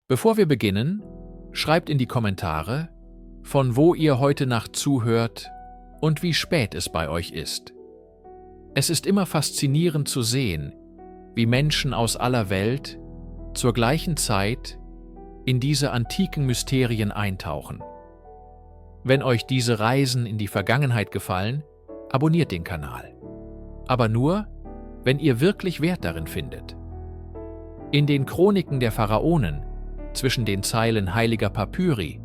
Bevor wir beginnen, schreibt in die Kommentare, von wo ihr heute Nacht zuhört und wie spät es bei euch ist. Es ist immer faszinierend zu sehen, wie Menschen aus aller Welt zur gleichen Zeit in diese antiken Mysterien eintauchen. Wenn euch diese Reisen in die Vergangenheit gefallen, abonniert den Kanal. Aber nur, wenn ihr wirklich Wert darin findet. In den Chroniken der Pharaonen, zwischen den Zeilen heiliger Papyri,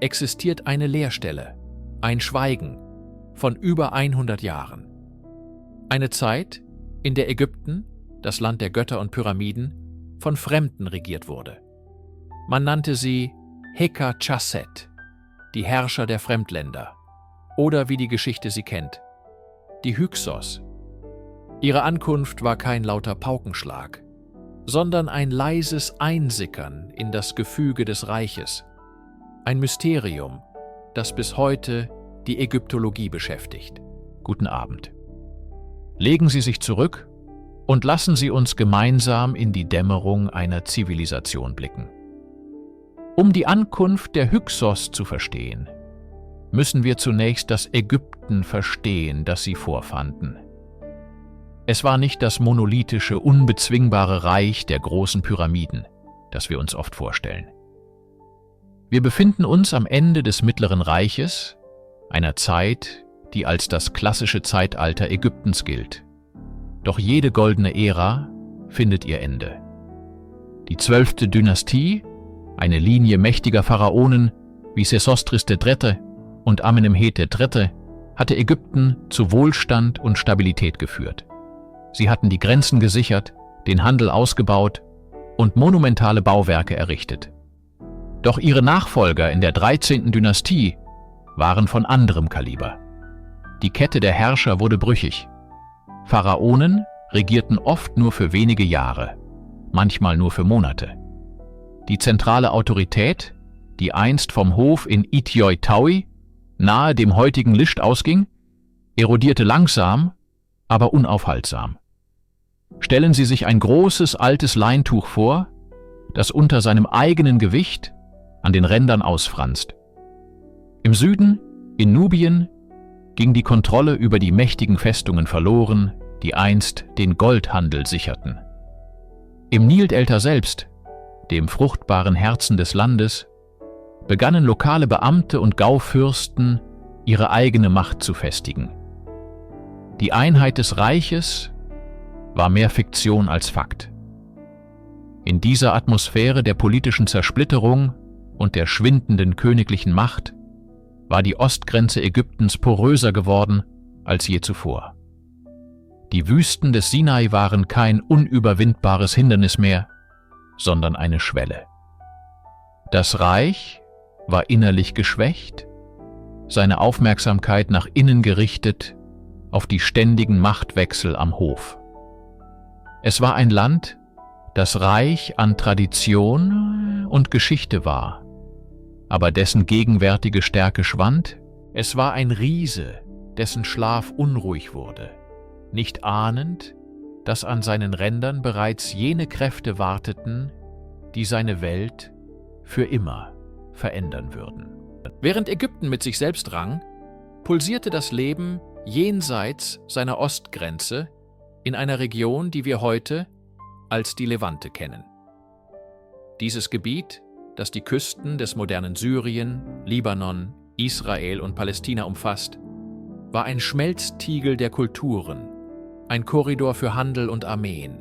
existiert eine Leerstelle, ein Schweigen von über 100 Jahren. Eine Zeit, in der Ägypten, das Land der Götter und Pyramiden, von Fremden regiert wurde. Man nannte sie Heka Chasset, die Herrscher der Fremdländer, oder wie die Geschichte sie kennt, die Hyksos. Ihre Ankunft war kein lauter Paukenschlag, sondern ein leises Einsickern in das Gefüge des Reiches, ein Mysterium, das bis heute die Ägyptologie beschäftigt. Guten Abend. Legen Sie sich zurück und lassen Sie uns gemeinsam in die Dämmerung einer Zivilisation blicken. Um die Ankunft der Hyksos zu verstehen, müssen wir zunächst das Ägypten verstehen, das sie vorfanden. Es war nicht das monolithische, unbezwingbare Reich der großen Pyramiden, das wir uns oft vorstellen. Wir befinden uns am Ende des Mittleren Reiches, einer Zeit, die als das klassische Zeitalter Ägyptens gilt. Doch jede goldene Ära findet ihr Ende. Die 12. Dynastie, eine Linie mächtiger Pharaonen wie Sesostris III. Und Amenemhet III., hatte Ägypten zu Wohlstand und Stabilität geführt. Sie hatten die Grenzen gesichert, den Handel ausgebaut und monumentale Bauwerke errichtet. Doch ihre Nachfolger in der 13. Dynastie waren von anderem Kaliber. Die Kette der Herrscher wurde brüchig. Pharaonen regierten oft nur für wenige Jahre, manchmal nur für Monate. Die zentrale Autorität, die einst vom Hof in Itioi-Taui, nahe dem heutigen Lischt ausging, erodierte langsam, aber unaufhaltsam. Stellen Sie sich ein großes altes Leintuch vor, das unter seinem eigenen Gewicht an den Rändern ausfranst. Im Süden, in Nubien, ging die Kontrolle über die mächtigen Festungen verloren, die einst den Goldhandel sicherten. Im Nildelta selbst, dem fruchtbaren Herzen des Landes, begannen lokale Beamte und Gaufürsten, ihre eigene Macht zu festigen. Die Einheit des Reiches war mehr Fiktion als Fakt. In dieser Atmosphäre der politischen Zersplitterung und der schwindenden königlichen Macht war die Ostgrenze Ägyptens poröser geworden als je zuvor. Die Wüsten des Sinai waren kein unüberwindbares Hindernis mehr, sondern eine Schwelle. Das Reich war innerlich geschwächt, seine Aufmerksamkeit nach innen gerichtet auf die ständigen Machtwechsel am Hof. Es war ein Land, das reich an Tradition und Geschichte war, aber dessen gegenwärtige Stärke schwand. Es war ein Riese, dessen Schlaf unruhig wurde, nicht ahnend, dass an seinen Rändern bereits jene Kräfte warteten, die seine Welt für immer verändern würden. Während Ägypten mit sich selbst rang, pulsierte das Leben jenseits seiner Ostgrenze in einer Region, die wir heute als die Levante kennen. Dieses Gebiet, das die Küsten des modernen Syrien, Libanon, Israel und Palästina umfasst, war ein Schmelztiegel der Kulturen, ein Korridor für Handel und Armeen.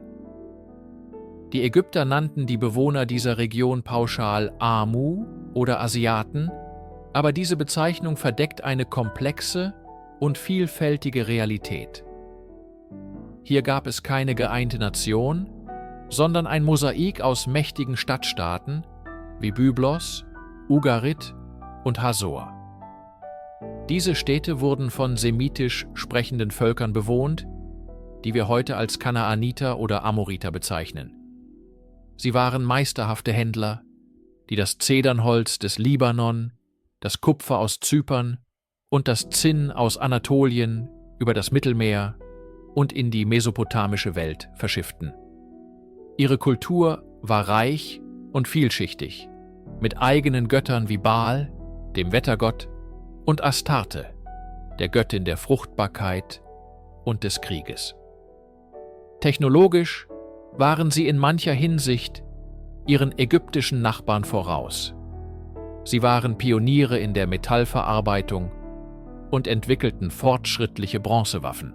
Die Ägypter nannten die Bewohner dieser Region pauschal Amu oder Asiaten, aber diese Bezeichnung verdeckt eine komplexe und vielfältige Realität. Hier gab es keine geeinte Nation, sondern ein Mosaik aus mächtigen Stadtstaaten wie Byblos, Ugarit und Hasor. Diese Städte wurden von semitisch sprechenden Völkern bewohnt, die wir heute als Kanaaniter oder Amoriter bezeichnen. Sie waren meisterhafte Händler, die das Zedernholz des Libanon, das Kupfer aus Zypern und das Zinn aus Anatolien über das Mittelmeer und in die mesopotamische Welt verschifften. Ihre Kultur war reich und vielschichtig, mit eigenen Göttern wie Baal, dem Wettergott, und Astarte, der Göttin der Fruchtbarkeit und des Krieges. Technologisch waren sie in mancher Hinsicht ihren ägyptischen Nachbarn voraus. Sie waren Pioniere in der Metallverarbeitung und entwickelten fortschrittliche Bronzewaffen.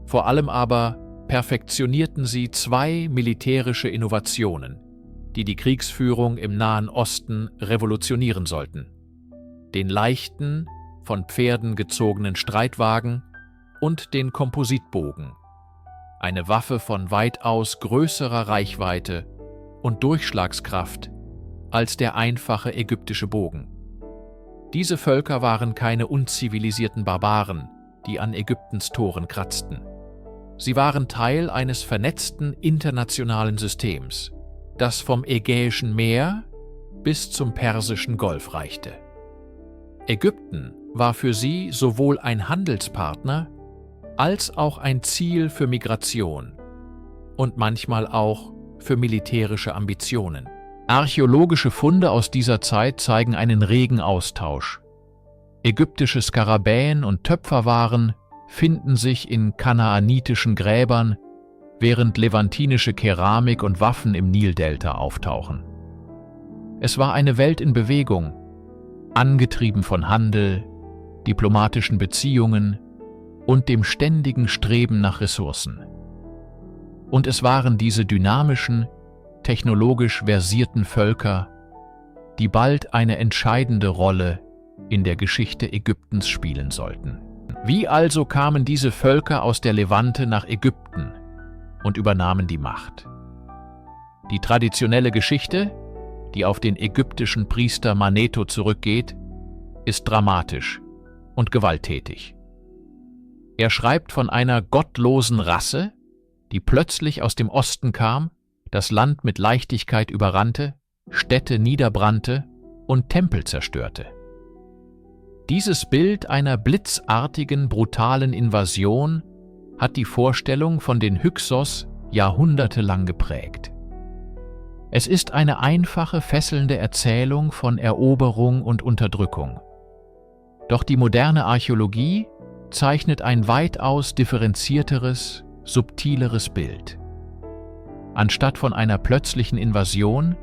Vor allem aber perfektionierten sie zwei militärische Innovationen, die die Kriegsführung im Nahen Osten revolutionieren sollten: den leichten, von Pferden gezogenen Streitwagen und den Kompositbogen, eine Waffe von weitaus größerer Reichweite und Durchschlagskraft als der einfache ägyptische Bogen. Diese Völker waren keine unzivilisierten Barbaren, die an Ägyptens Toren kratzten. Sie waren Teil eines vernetzten internationalen Systems, das vom Ägäischen Meer bis zum Persischen Golf reichte. Ägypten war für sie sowohl ein Handelspartner als auch ein Ziel für Migration und manchmal auch für militärische Ambitionen. Archäologische Funde aus dieser Zeit zeigen einen regen Austausch. Ägyptische Skarabäen und Töpferwaren finden sich in kanaanitischen Gräbern, während levantinische Keramik und Waffen im Nildelta auftauchen. Es war eine Welt in Bewegung, angetrieben von Handel, diplomatischen Beziehungen und dem ständigen Streben nach Ressourcen. Und es waren diese dynamischen, technologisch versierten Völker, die bald eine entscheidende Rolle in der Geschichte Ägyptens spielen sollten. Wie also kamen diese Völker aus der Levante nach Ägypten und übernahmen die Macht? Die traditionelle Geschichte, die auf den ägyptischen Priester Maneto zurückgeht, ist dramatisch und gewalttätig. Er schreibt von einer gottlosen Rasse, die plötzlich aus dem Osten kam, das Land mit Leichtigkeit überrannte, Städte niederbrannte und Tempel zerstörte. Dieses Bild einer blitzartigen, brutalen Invasion hat die Vorstellung von den Hyksos jahrhundertelang geprägt. Es ist eine einfache, fesselnde Erzählung von Eroberung und Unterdrückung. Doch die moderne Archäologie zeichnet ein weitaus differenzierteres, subtileres Bild. Anstatt von einer plötzlichen Invasion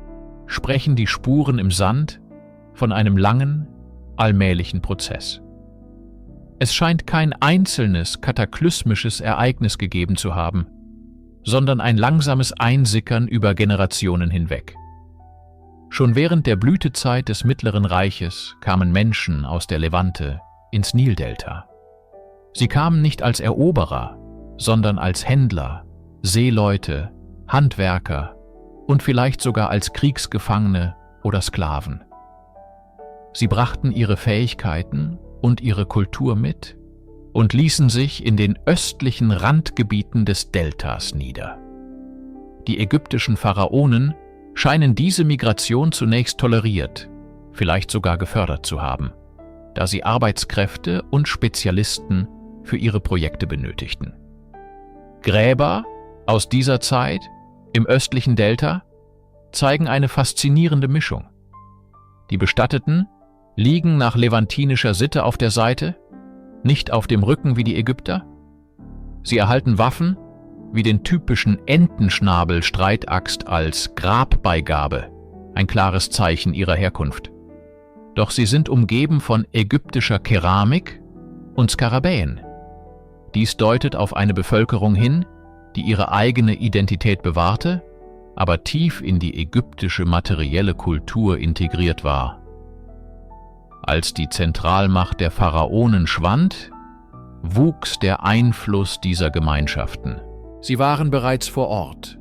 sprechen die Spuren im Sand von einem langen, allmählichen Prozess. Es scheint kein einzelnes, kataklysmisches Ereignis gegeben zu haben, sondern ein langsames Einsickern über Generationen hinweg. Schon während der Blütezeit des Mittleren Reiches kamen Menschen aus der Levante ins Nildelta. Sie kamen nicht als Eroberer, sondern als Händler, Seeleute, Handwerker und vielleicht sogar als Kriegsgefangene oder Sklaven. Sie brachten ihre Fähigkeiten und ihre Kultur mit und ließen sich in den östlichen Randgebieten des Deltas nieder. Die ägyptischen Pharaonen scheinen diese Migration zunächst toleriert, vielleicht sogar gefördert zu haben, da sie Arbeitskräfte und Spezialisten für ihre Projekte benötigten. Gräber aus dieser Zeit im östlichen Delta zeigen eine faszinierende Mischung. Die Bestatteten liegen nach levantinischer Sitte auf der Seite, nicht auf dem Rücken wie die Ägypter. Sie erhalten Waffen wie den typischen Entenschnabel-Streitaxt als Grabbeigabe, ein klares Zeichen ihrer Herkunft. Doch sie sind umgeben von ägyptischer Keramik und Skarabäen. Dies deutet auf eine Bevölkerung hin, die ihre eigene Identität bewahrte, aber tief in die ägyptische materielle Kultur integriert war. Als die Zentralmacht der Pharaonen schwand, wuchs der Einfluss dieser Gemeinschaften. Sie waren bereits vor Ort,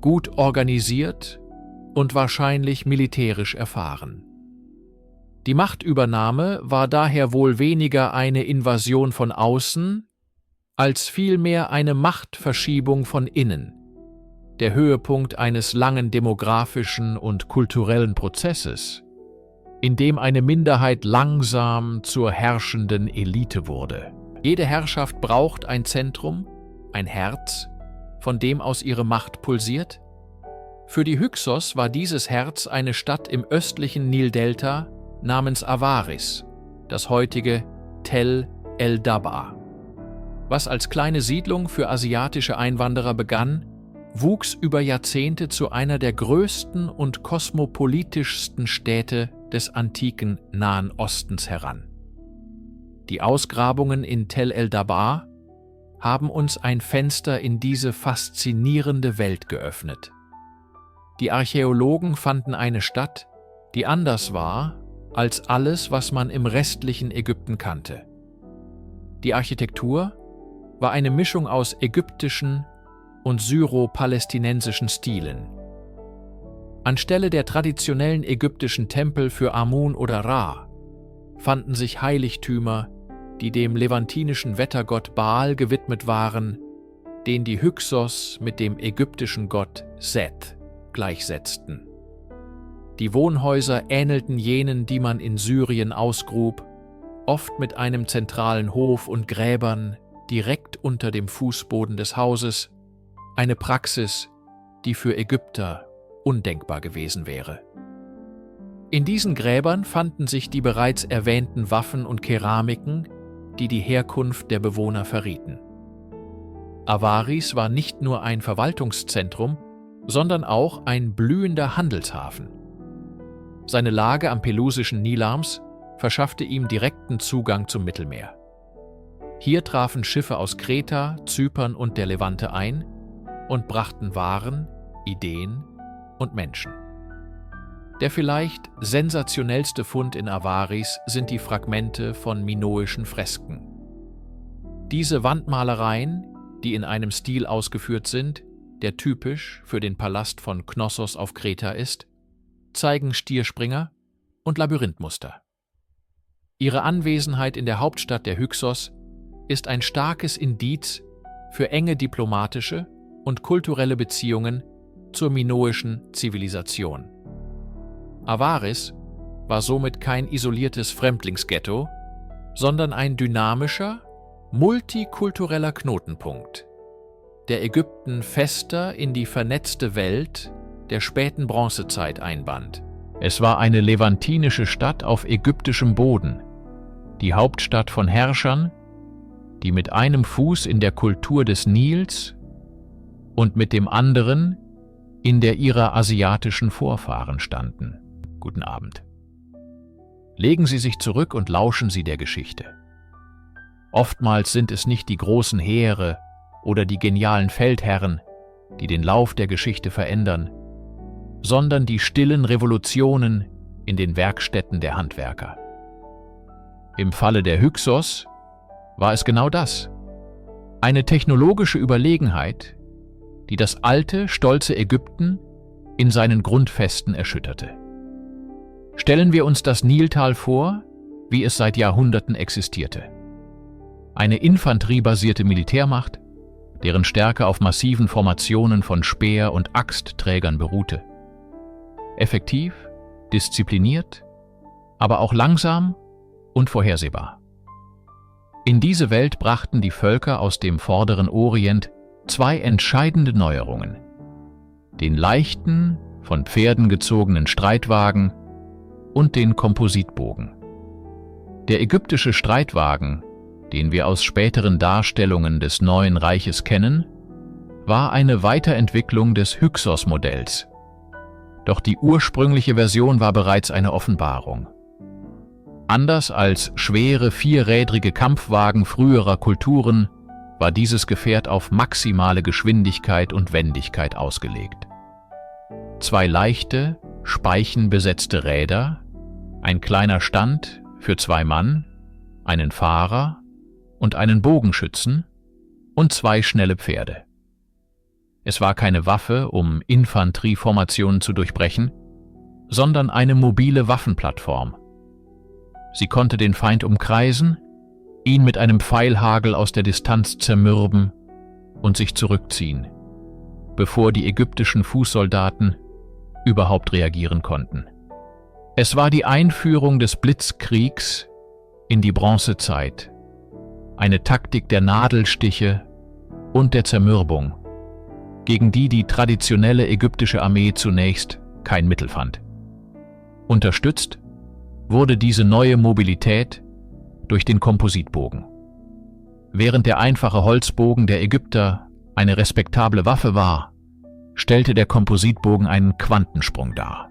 gut organisiert und wahrscheinlich militärisch erfahren. Die Machtübernahme war daher wohl weniger eine Invasion von außen, als vielmehr eine Machtverschiebung von innen, der Höhepunkt eines langen demografischen und kulturellen Prozesses, in dem eine Minderheit langsam zur herrschenden Elite wurde. Jede Herrschaft braucht ein Zentrum, ein Herz, von dem aus ihre Macht pulsiert. Für die Hyksos war dieses Herz eine Stadt im östlichen Nildelta namens Avaris, das heutige Tell el-Dab'a. Was als kleine Siedlung für asiatische Einwanderer begann, wuchs über Jahrzehnte zu einer der größten und kosmopolitischsten Städte des antiken Nahen Ostens heran. Die Ausgrabungen in Tell el-Dab'a haben uns ein Fenster in diese faszinierende Welt geöffnet. Die Archäologen fanden eine Stadt, die anders war als alles, was man im restlichen Ägypten kannte. Die Architektur war eine Mischung aus ägyptischen und syro-palästinensischen Stilen. Anstelle der traditionellen ägyptischen Tempel für Amun oder Ra fanden sich Heiligtümer, die dem levantinischen Wettergott Baal gewidmet waren, den die Hyksos mit dem ägyptischen Gott Set gleichsetzten. Die Wohnhäuser ähnelten jenen, die man in Syrien ausgrub, oft mit einem zentralen Hof und Gräbern direkt unter dem Fußboden des Hauses, eine Praxis, die für Ägypter undenkbar gewesen wäre. In diesen Gräbern fanden sich die bereits erwähnten Waffen und Keramiken, die die Herkunft der Bewohner verrieten. Avaris war nicht nur ein Verwaltungszentrum, sondern auch ein blühender Handelshafen. Seine Lage am pelusischen Nilarms verschaffte ihm direkten Zugang zum Mittelmeer. Hier trafen Schiffe aus Kreta, Zypern und der Levante ein und brachten Waren, Ideen und Menschen. Der vielleicht sensationellste Fund in Avaris sind die Fragmente von minoischen Fresken. Diese Wandmalereien, die in einem Stil ausgeführt sind, der typisch für den Palast von Knossos auf Kreta ist, zeigen Stierspringer und Labyrinthmuster. Ihre Anwesenheit in der Hauptstadt der Hyksos ist ein starkes Indiz für enge diplomatische und kulturelle Beziehungen zur minoischen Zivilisation. Avaris war somit kein isoliertes Fremdlingsghetto, sondern ein dynamischer, multikultureller Knotenpunkt, der Ägypten fester in die vernetzte Welt der späten Bronzezeit einband. Es war eine levantinische Stadt auf ägyptischem Boden, die Hauptstadt von Herrschern, die mit einem Fuß in der Kultur des Nils und mit dem anderen in der ihrer asiatischen Vorfahren standen. Guten Abend. Legen Sie sich zurück und lauschen Sie der Geschichte. Oftmals sind es nicht die großen Heere oder die genialen Feldherren, die den Lauf der Geschichte verändern, sondern die stillen Revolutionen in den Werkstätten der Handwerker. Im Falle der Hyksos war es genau das: eine technologische Überlegenheit, die das alte, stolze Ägypten in seinen Grundfesten erschütterte. Stellen wir uns das Niltal vor, wie es seit Jahrhunderten existierte. Eine infanteriebasierte Militärmacht, deren Stärke auf massiven Formationen von Speer- und Axtträgern beruhte. Effektiv, diszipliniert, aber auch langsam und vorhersehbar. In diese Welt brachten die Völker aus dem vorderen Orient zwei entscheidende Neuerungen: den leichten, von Pferden gezogenen Streitwagen und den Kompositbogen. Der ägyptische Streitwagen, den wir aus späteren Darstellungen des Neuen Reiches kennen, war eine Weiterentwicklung des Hyksos-Modells. Doch die ursprüngliche Version war bereits eine Offenbarung. Anders als schwere, vierrädrige Kampfwagen früherer Kulturen war dieses Gefährt auf maximale Geschwindigkeit und Wendigkeit ausgelegt. Zwei leichte, speichenbesetzte Räder, ein kleiner Stand für 2 Mann, einen Fahrer und einen Bogenschützen und 2 schnelle Pferde. Es war keine Waffe, um Infanterieformationen zu durchbrechen, sondern eine mobile Waffenplattform. Sie konnte den Feind umkreisen, ihn mit einem Pfeilhagel aus der Distanz zermürben und sich zurückziehen, bevor die ägyptischen Fußsoldaten überhaupt reagieren konnten. Es war die Einführung des Blitzkriegs in die Bronzezeit, eine Taktik der Nadelstiche und der Zermürbung, gegen die die traditionelle ägyptische Armee zunächst kein Mittel fand. Unterstützt wurde diese neue Mobilität durch den Kompositbogen. Während der einfache Holzbogen der Ägypter eine respektable Waffe war, stellte der Kompositbogen einen Quantensprung dar.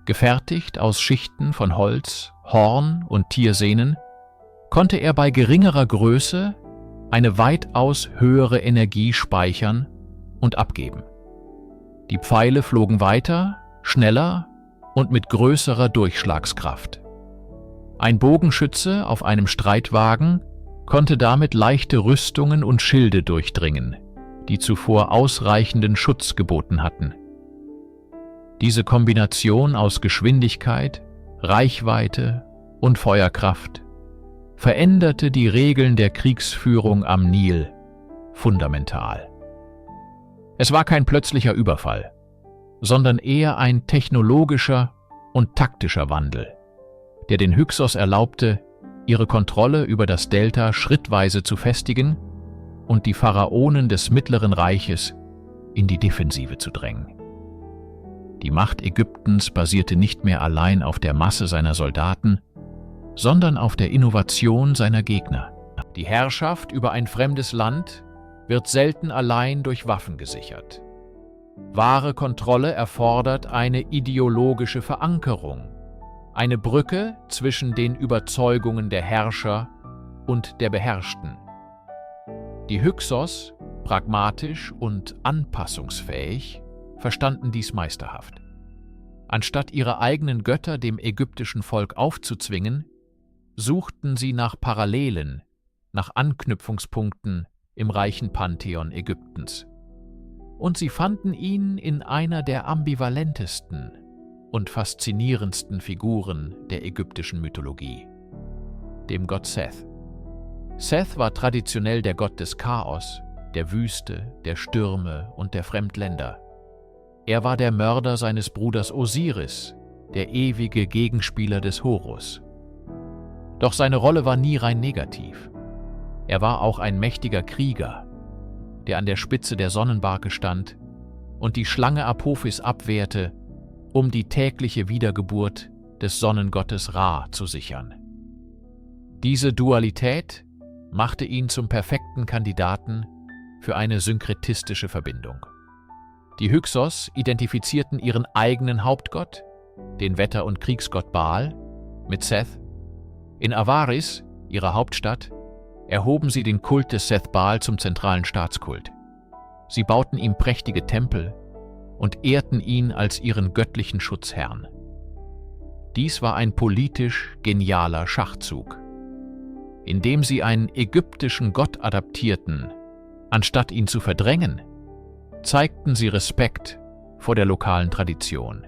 Gefertigt aus Schichten von Holz, Horn und Tiersehnen, konnte er bei geringerer Größe eine weitaus höhere Energie speichern und abgeben. Die Pfeile flogen weiter, schneller und mit größerer Durchschlagskraft. Ein Bogenschütze auf einem Streitwagen konnte damit leichte Rüstungen und Schilde durchdringen, die zuvor ausreichenden Schutz geboten hatten. Diese Kombination aus Geschwindigkeit, Reichweite und Feuerkraft veränderte die Regeln der Kriegsführung am Nil fundamental. Es war kein plötzlicher Überfall, sondern eher ein technologischer und taktischer Wandel, der den Hyksos erlaubte, ihre Kontrolle über das Delta schrittweise zu festigen und die Pharaonen des Mittleren Reiches in die Defensive zu drängen. Die Macht Ägyptens basierte nicht mehr allein auf der Masse seiner Soldaten, sondern auf der Innovation seiner Gegner. Die Herrschaft über ein fremdes Land wird selten allein durch Waffen gesichert. Wahre Kontrolle erfordert eine ideologische Verankerung, eine Brücke zwischen den Überzeugungen der Herrscher und der Beherrschten. Die Hyksos, pragmatisch und anpassungsfähig, verstanden dies meisterhaft. Anstatt ihre eigenen Götter dem ägyptischen Volk aufzuzwingen, suchten sie nach Parallelen, nach Anknüpfungspunkten im reichen Pantheon Ägyptens. Und sie fanden ihn in einer der ambivalentesten und faszinierendsten Figuren der ägyptischen Mythologie, dem Gott Seth. Seth war traditionell der Gott des Chaos, der Wüste, der Stürme und der Fremdländer. Er war der Mörder seines Bruders Osiris, der ewige Gegenspieler des Horus. Doch seine Rolle war nie rein negativ. Er war auch ein mächtiger Krieger, der an der Spitze der Sonnenbarke stand und die Schlange Apophis abwehrte, um die tägliche Wiedergeburt des Sonnengottes Ra zu sichern. Diese Dualität machte ihn zum perfekten Kandidaten für eine synkretistische Verbindung. Die Hyksos identifizierten ihren eigenen Hauptgott, den Wetter- und Kriegsgott Baal, mit Seth. In Avaris, ihrer Hauptstadt, erhoben sie den Kult des Seth Baal zum zentralen Staatskult. Sie bauten ihm prächtige Tempel und ehrten ihn als ihren göttlichen Schutzherrn. Dies war ein politisch genialer Schachzug. Indem sie einen ägyptischen Gott adaptierten, anstatt ihn zu verdrängen, zeigten sie Respekt vor der lokalen Tradition.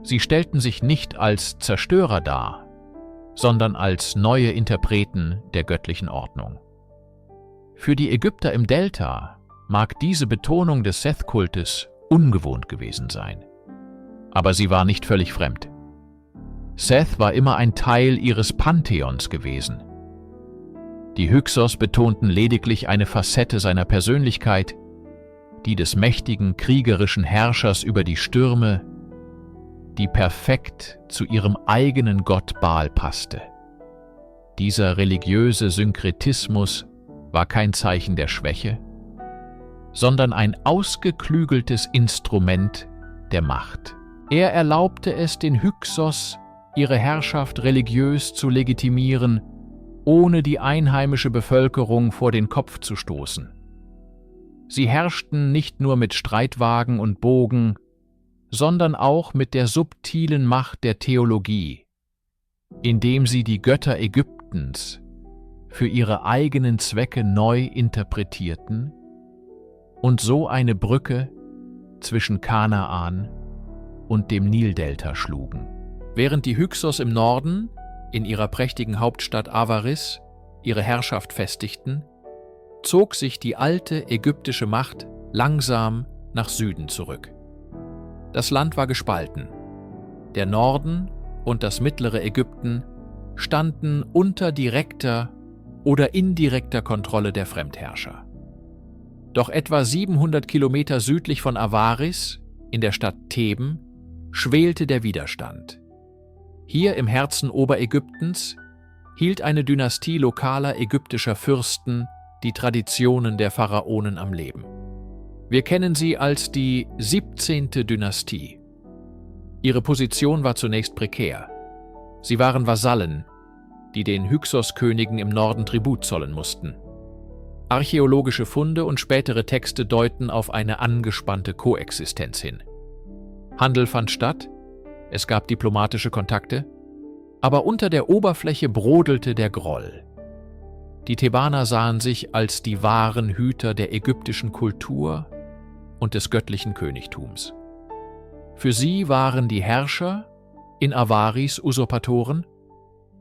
Sie stellten sich nicht als Zerstörer dar, sondern als neue Interpreten der göttlichen Ordnung. Für die Ägypter im Delta mag diese Betonung des Seth-Kultes ungewohnt gewesen sein. Aber sie war nicht völlig fremd. Seth war immer ein Teil ihres Pantheons gewesen. Die Hyksos betonten lediglich eine Facette seiner Persönlichkeit, die des mächtigen, kriegerischen Herrschers über die Stürme, die perfekt zu ihrem eigenen Gott Baal passte. Dieser religiöse Synkretismus war kein Zeichen der Schwäche, sondern ein ausgeklügeltes Instrument der Macht. Er erlaubte es den Hyksos, ihre Herrschaft religiös zu legitimieren, ohne die einheimische Bevölkerung vor den Kopf zu stoßen. Sie herrschten nicht nur mit Streitwagen und Bogen, sondern auch mit der subtilen Macht der Theologie, indem sie die Götter Ägyptens für ihre eigenen Zwecke neu interpretierten und so eine Brücke zwischen Kanaan und dem Nildelta schlugen. Während die Hyksos im Norden, in ihrer prächtigen Hauptstadt Avaris, ihre Herrschaft festigten, zog sich die alte ägyptische Macht langsam nach Süden zurück. Das Land war gespalten. Der Norden und das mittlere Ägypten standen unter direkter oder indirekter Kontrolle der Fremdherrscher. Doch etwa 700 Kilometer südlich von Avaris, in der Stadt Theben, schwelte der Widerstand. Hier im Herzen Oberägyptens hielt eine Dynastie lokaler ägyptischer Fürsten die Traditionen der Pharaonen am Leben. Wir kennen sie als die 17. Dynastie. Ihre Position war zunächst prekär. Sie waren Vasallen, die den Hyksos-Königen im Norden Tribut zollen mussten. Archäologische Funde und spätere Texte deuten auf eine angespannte Koexistenz hin. Handel fand statt, es gab diplomatische Kontakte, aber unter der Oberfläche brodelte der Groll. Die Thebaner sahen sich als die wahren Hüter der ägyptischen Kultur und des göttlichen Königtums. Für sie waren die Herrscher in Avaris Usurpatoren,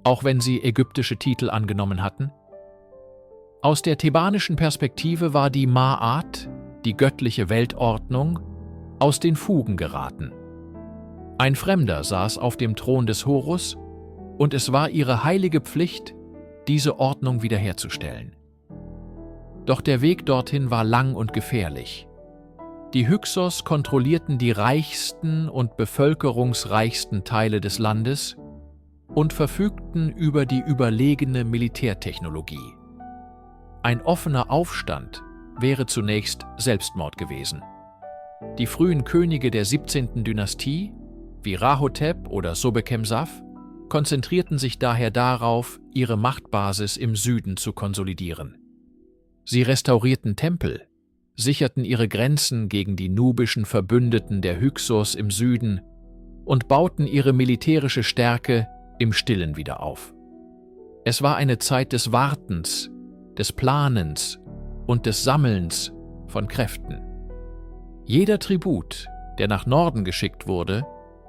auch wenn sie ägyptische Titel angenommen hatten. Aus der thebanischen Perspektive war die Ma'at, die göttliche Weltordnung, aus den Fugen geraten. Ein Fremder saß auf dem Thron des Horus, und es war ihre heilige Pflicht, diese Ordnung wiederherzustellen. Doch der Weg dorthin war lang und gefährlich. Die Hyksos kontrollierten die reichsten und bevölkerungsreichsten Teile des Landes und verfügten über die überlegene Militärtechnologie. Ein offener Aufstand wäre zunächst Selbstmord gewesen. Die frühen Könige der 17. Dynastie, wie Rahotep oder Sobekemsaf, konzentrierten sich daher darauf, ihre Machtbasis im Süden zu konsolidieren. Sie restaurierten Tempel, sicherten ihre Grenzen gegen die nubischen Verbündeten der Hyksos im Süden und bauten ihre militärische Stärke im Stillen wieder auf. Es war eine Zeit des Wartens, des Planens und des Sammelns von Kräften. Jeder Tribut, der nach Norden geschickt wurde,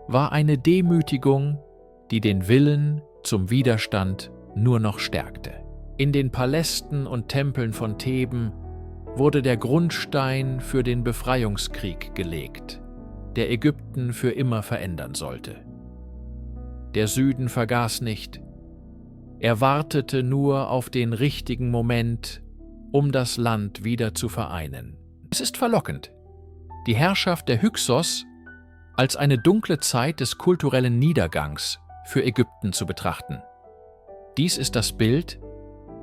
war eine Demütigung, die den Willen zum Widerstand nur noch stärkte. In den Palästen und Tempeln von Theben wurde der Grundstein für den Befreiungskrieg gelegt, der Ägypten für immer verändern sollte. Der Süden vergaß nicht. Er wartete nur auf den richtigen Moment, um das Land wieder zu vereinen. Es ist verlockend, die Herrschaft der Hyksos als eine dunkle Zeit des kulturellen Niedergangs für Ägypten zu betrachten. Dies ist das Bild,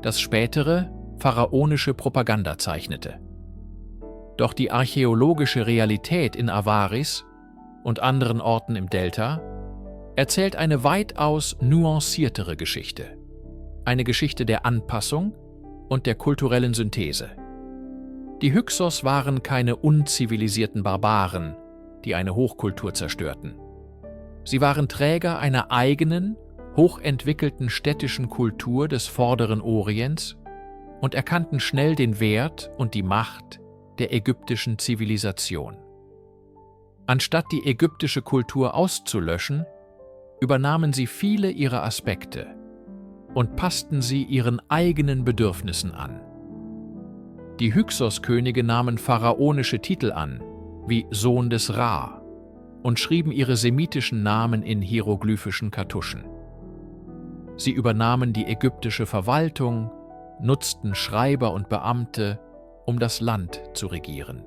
das spätere pharaonische Propaganda zeichnete. Doch die archäologische Realität in Avaris und anderen Orten im Delta erzählt eine weitaus nuanciertere Geschichte. Eine Geschichte der Anpassung und der kulturellen Synthese. Die Hyksos waren keine unzivilisierten Barbaren, die eine Hochkultur zerstörten. Sie waren Träger einer eigenen, hochentwickelten städtischen Kultur des Vorderen Orients und erkannten schnell den Wert und die Macht der ägyptischen Zivilisation. Anstatt die ägyptische Kultur auszulöschen, übernahmen sie viele ihrer Aspekte und passten sie ihren eigenen Bedürfnissen an. Die Hyksos-Könige nahmen pharaonische Titel an, wie Sohn des Ra, und schrieben ihre semitischen Namen in hieroglyphischen Kartuschen. Sie übernahmen die ägyptische Verwaltung, nutzten Schreiber und Beamte, um das Land zu regieren.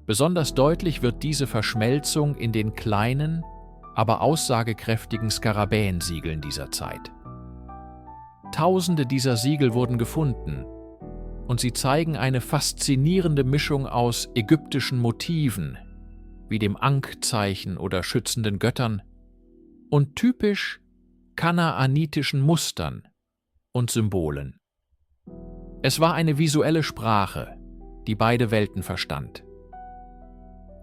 Besonders deutlich wird diese Verschmelzung in den kleinen, aber aussagekräftigen Skarabäensiegeln dieser Zeit. Tausende dieser Siegel wurden gefunden und sie zeigen eine faszinierende Mischung aus ägyptischen Motiven, wie dem Ankh-Zeichen oder schützenden Göttern, und typisch kanaanitischen Mustern und Symbolen. Es war eine visuelle Sprache, die beide Welten verstand.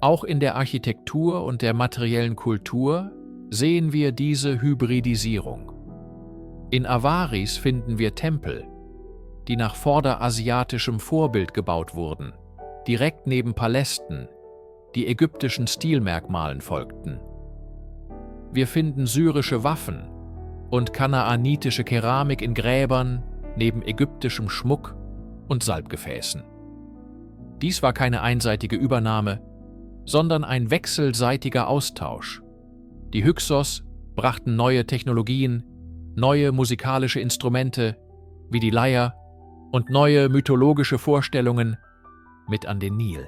Auch in der Architektur und der materiellen Kultur sehen wir diese Hybridisierung. In Avaris finden wir Tempel, die nach vorderasiatischem Vorbild gebaut wurden, direkt neben Palästen, die ägyptischen Stilmerkmalen folgten. Wir finden syrische Waffen und kanaanitische Keramik in Gräbern neben ägyptischem Schmuck und Salbgefäßen. Dies war keine einseitige Übernahme, sondern ein wechselseitiger Austausch. Die Hyksos brachten neue Technologien, neue musikalische Instrumente wie die Leier und neue mythologische Vorstellungen mit an den Nil.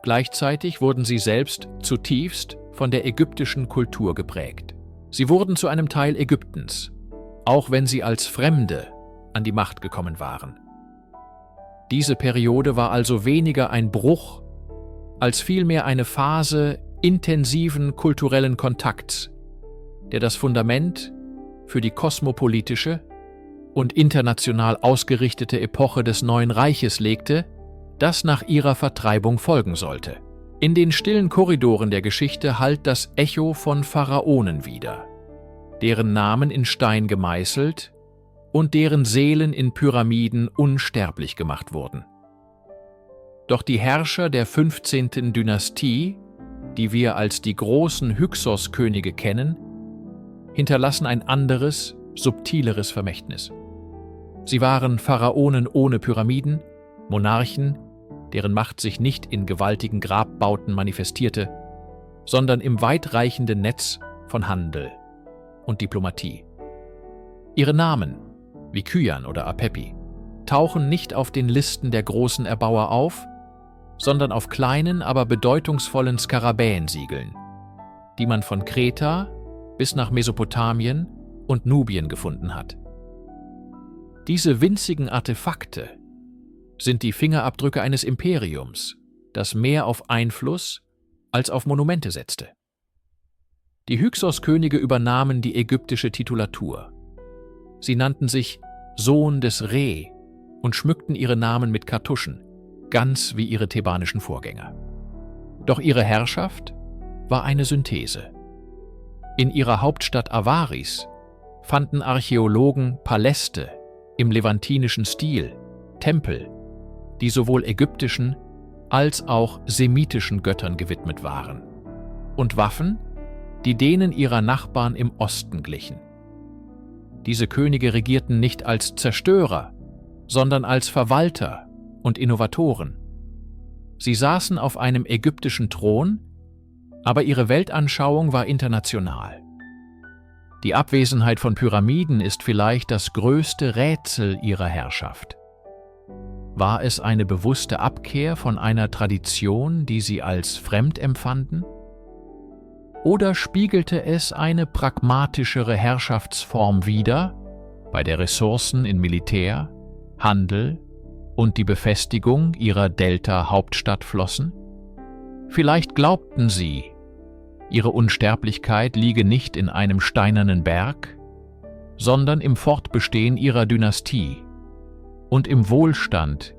Gleichzeitig wurden sie selbst zutiefst von der ägyptischen Kultur geprägt. Sie wurden zu einem Teil Ägyptens, auch wenn sie als Fremde an die Macht gekommen waren. Diese Periode war also weniger ein Bruch, als vielmehr eine Phase intensiven kulturellen Kontakts, der das Fundament für die kosmopolitische und international ausgerichtete Epoche des Neuen Reiches legte, das nach ihrer Vertreibung folgen sollte. In den stillen Korridoren der Geschichte hallt das Echo von Pharaonen wider, deren Namen in Stein gemeißelt und deren Seelen in Pyramiden unsterblich gemacht wurden. Doch die Herrscher der 15. Dynastie, die wir als die großen Hyksos-Könige kennen, hinterlassen ein anderes, subtileres Vermächtnis. Sie waren Pharaonen ohne Pyramiden, Monarchen, deren Macht sich nicht in gewaltigen Grabbauten manifestierte, sondern im weitreichenden Netz von Handel und Diplomatie. Ihre Namen, wie Kyan oder Apepi, tauchen nicht auf den Listen der großen Erbauer auf, sondern auf kleinen, aber bedeutungsvollen Skarabäensiegeln, die man von Kreta bis nach Mesopotamien und Nubien gefunden hat. Diese winzigen Artefakte sind die Fingerabdrücke eines Imperiums, das mehr auf Einfluss als auf Monumente setzte. Die Hyksos-Könige übernahmen die ägyptische Titulatur. Sie nannten sich Sohn des Re und schmückten ihre Namen mit Kartuschen, ganz wie ihre thebanischen Vorgänger. Doch ihre Herrschaft war eine Synthese. In ihrer Hauptstadt Avaris fanden Archäologen Paläste im levantinischen Stil, Tempel, die sowohl ägyptischen als auch semitischen Göttern gewidmet waren, und Waffen, die denen ihrer Nachbarn im Osten glichen. Diese Könige regierten nicht als Zerstörer, sondern als Verwalter und Innovatoren. Sie saßen auf einem ägyptischen Thron, aber ihre Weltanschauung war international. Die Abwesenheit von Pyramiden ist vielleicht das größte Rätsel ihrer Herrschaft. War es eine bewusste Abkehr von einer Tradition, die sie als fremd empfanden? Oder spiegelte es eine pragmatischere Herrschaftsform wider, bei der Ressourcen in Militär, Handel und die Befestigung ihrer Delta-Hauptstadt flossen? Vielleicht glaubten sie, ihre Unsterblichkeit liege nicht in einem steinernen Berg, sondern im Fortbestehen ihrer Dynastie und im Wohlstand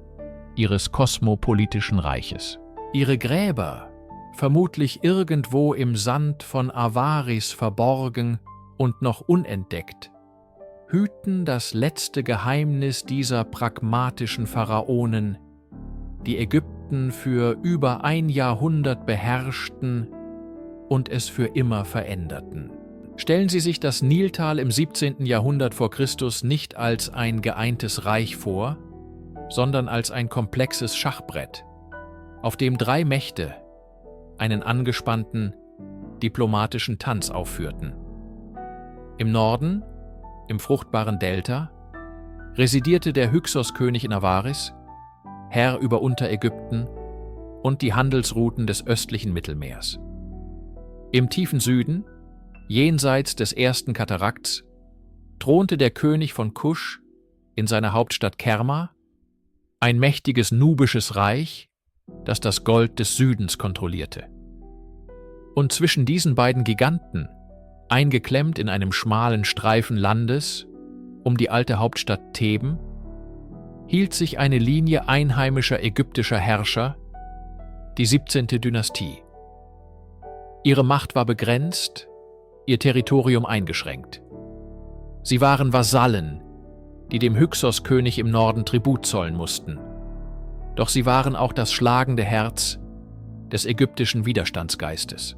ihres kosmopolitischen Reiches. Ihre Gräber, vermutlich irgendwo im Sand von Avaris verborgen und noch unentdeckt, hüten das letzte Geheimnis dieser pragmatischen Pharaonen, die Ägypten für über ein Jahrhundert beherrschten und es für immer veränderten. Stellen Sie sich das Niltal im 17. Jahrhundert vor Christus nicht als ein geeintes Reich vor, sondern als ein komplexes Schachbrett, auf dem drei Mächte einen angespannten diplomatischen Tanz aufführten. Im Norden, im fruchtbaren Delta, residierte der Hyksos-König in Avaris, Herr über Unterägypten und die Handelsrouten des östlichen Mittelmeers. Im tiefen Süden, jenseits des ersten Katarakts, thronte der König von Kusch in seiner Hauptstadt Kerma, ein mächtiges nubisches Reich, das das Gold des Südens kontrollierte. Und zwischen diesen beiden Giganten, eingeklemmt in einem schmalen Streifen Landes um die alte Hauptstadt Theben, hielt sich eine Linie einheimischer ägyptischer Herrscher, die 17. Dynastie. Ihre Macht war begrenzt, ihr Territorium eingeschränkt. Sie waren Vasallen, die dem Hyksos-König im Norden Tribut zollen mussten. Doch sie waren auch das schlagende Herz des ägyptischen Widerstandsgeistes.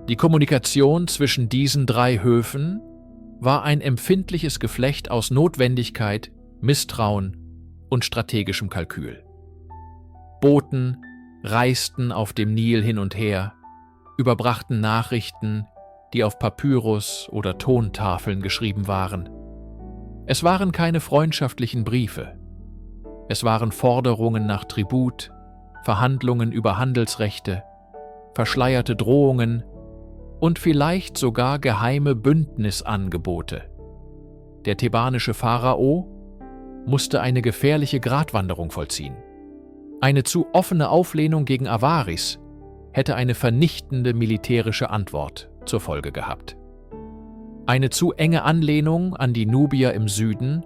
Die Kommunikation zwischen diesen drei Höfen war ein empfindliches Geflecht aus Notwendigkeit, Misstrauen und strategischem Kalkül. Boten reisten auf dem Nil hin und her, überbrachten Nachrichten, die auf Papyrus oder Tontafeln geschrieben waren. Es waren keine freundschaftlichen Briefe. Es waren Forderungen nach Tribut, Verhandlungen über Handelsrechte, verschleierte Drohungen und vielleicht sogar geheime Bündnisangebote. Der thebanische Pharao musste eine gefährliche Gratwanderung vollziehen. Eine zu offene Auflehnung gegen Avaris hätte eine vernichtende militärische Antwort zur Folge gehabt. Eine zu enge Anlehnung an die Nubier im Süden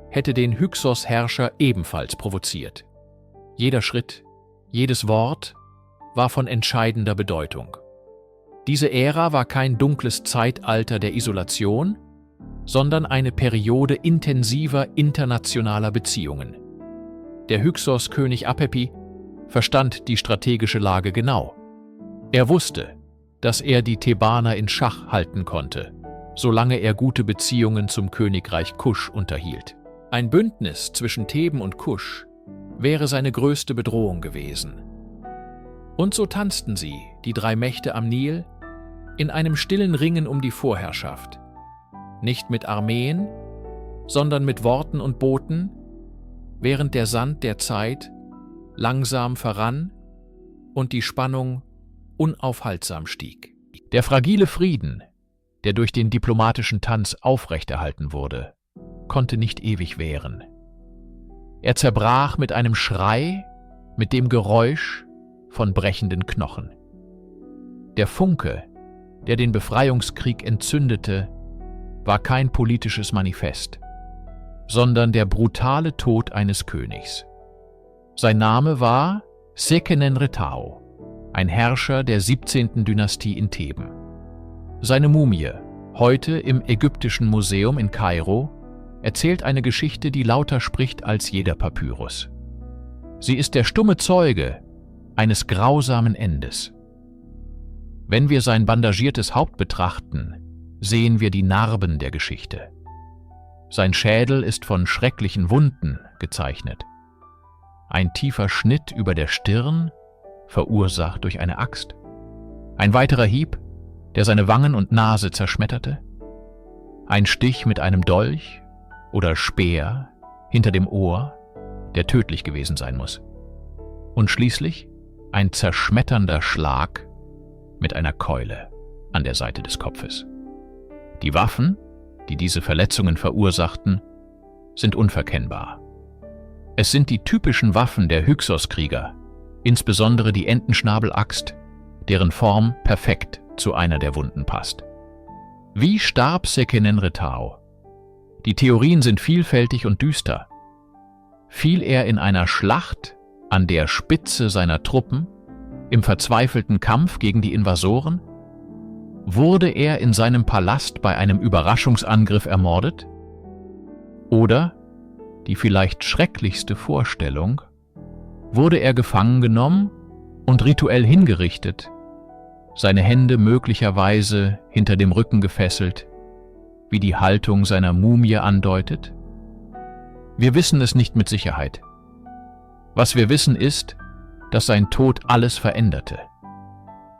hätte den Hyksos-Herrscher ebenfalls provoziert. Jeder Schritt, jedes Wort war von entscheidender Bedeutung. Diese Ära war kein dunkles Zeitalter der Isolation, sondern eine Periode intensiver internationaler Beziehungen. Der Hyksos-König Apepi verstand die strategische Lage genau. Er wusste, dass er die Thebaner in Schach halten konnte, solange er gute Beziehungen zum Königreich Kusch unterhielt. Ein Bündnis zwischen Theben und Kusch wäre seine größte Bedrohung gewesen. Und so tanzten sie, die drei Mächte am Nil, in einem stillen Ringen um die Vorherrschaft. Nicht mit Armeen, sondern mit Worten und Boten, während der Sand der Zeit langsam verrann und die Spannung unaufhaltsam stieg. Der fragile Frieden, der durch den diplomatischen Tanz aufrechterhalten wurde, konnte nicht ewig währen. Er zerbrach mit einem Schrei, mit dem Geräusch von brechenden Knochen. Der Funke, der den Befreiungskrieg entzündete, war kein politisches Manifest, sondern der brutale Tod eines Königs. Sein Name war Seqenenretao, ein Herrscher der 17. Dynastie in Theben. Seine Mumie, heute im Ägyptischen Museum in Kairo, erzählt eine Geschichte, die lauter spricht als jeder Papyrus. Sie ist der stumme Zeuge eines grausamen Endes. Wenn wir sein bandagiertes Haupt betrachten, sehen wir die Narben der Geschichte. Sein Schädel ist von schrecklichen Wunden gezeichnet. Ein tiefer Schnitt über der Stirn, verursacht durch eine Axt. Ein weiterer Hieb, der seine Wangen und Nase zerschmetterte. Ein Stich mit einem Dolch oder Speer hinter dem Ohr, der tödlich gewesen sein muss. Und schließlich ein zerschmetternder Schlag mit einer Keule an der Seite des Kopfes. Die Waffen, die diese Verletzungen verursachten, sind unverkennbar. Es sind die typischen Waffen der Hyksos-Krieger, insbesondere die Entenschnabelaxt, deren Form perfekt zu einer der Wunden passt. Wie starb Seqenenretao? Die Theorien sind vielfältig und düster. Fiel er in einer Schlacht an der Spitze seiner Truppen, im verzweifelten Kampf gegen die Invasoren? Wurde er in seinem Palast bei einem Überraschungsangriff ermordet? Oder, die vielleicht schrecklichste Vorstellung, wurde er gefangen genommen und rituell hingerichtet, seine Hände möglicherweise hinter dem Rücken gefesselt, wie die Haltung seiner Mumie andeutet? Wir wissen es nicht mit Sicherheit. Was wir wissen ist, dass sein Tod alles veränderte.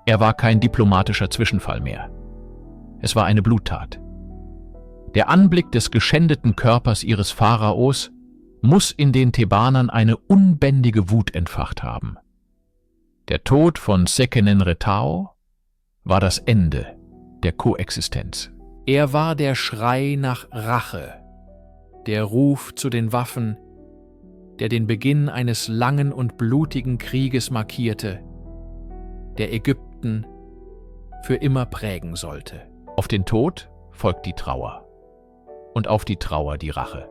Er war kein diplomatischer Zwischenfall mehr. Es war eine Bluttat. Der Anblick des geschändeten Körpers ihres Pharaos muss in den Thebanern eine unbändige Wut entfacht haben. Der Tod von Seqenenretao war das Ende der Koexistenz. Er war der Schrei nach Rache, der Ruf zu den Waffen, der den Beginn eines langen und blutigen Krieges markierte, der Ägypten für immer prägen sollte. Auf den Tod folgt die Trauer und auf die Trauer die Rache.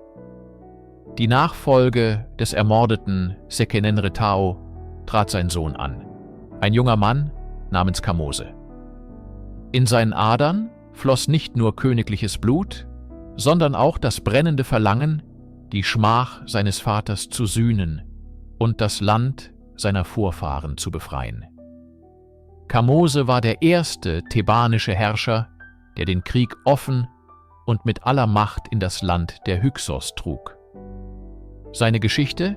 Die Nachfolge des ermordeten Seqenenretao trat sein Sohn an, ein junger Mann namens Kamose. In seinen Adern floss nicht nur königliches Blut, sondern auch das brennende Verlangen, die Schmach seines Vaters zu sühnen und das Land seiner Vorfahren zu befreien. Kamose war der erste thebanische Herrscher, der den Krieg offen und mit aller Macht in das Land der Hyksos trug. Seine Geschichte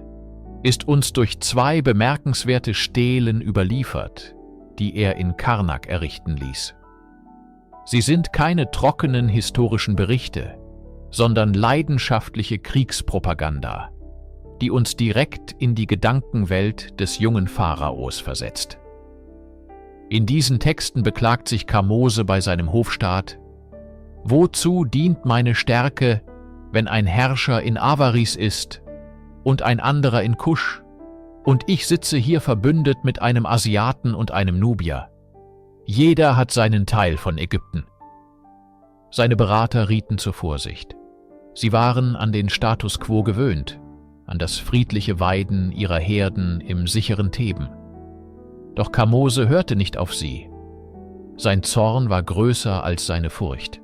ist uns durch zwei bemerkenswerte Stelen überliefert, die er in Karnak errichten ließ. Sie sind keine trockenen historischen Berichte, sondern leidenschaftliche Kriegspropaganda. die uns direkt in die Gedankenwelt des jungen Pharaos versetzt. In diesen Texten beklagt sich Kamose bei seinem Hofstaat: Wozu dient meine Stärke, wenn ein Herrscher in Avaris ist und ein anderer in Kusch, und ich sitze hier verbündet mit einem Asiaten und einem Nubier? Jeder hat seinen Teil von Ägypten. Seine Berater rieten zur Vorsicht. Sie waren an den Status quo gewöhnt, an das friedliche Weiden ihrer Herden im sicheren Theben. Doch Kamose hörte nicht auf sie. Sein Zorn war größer als seine Furcht.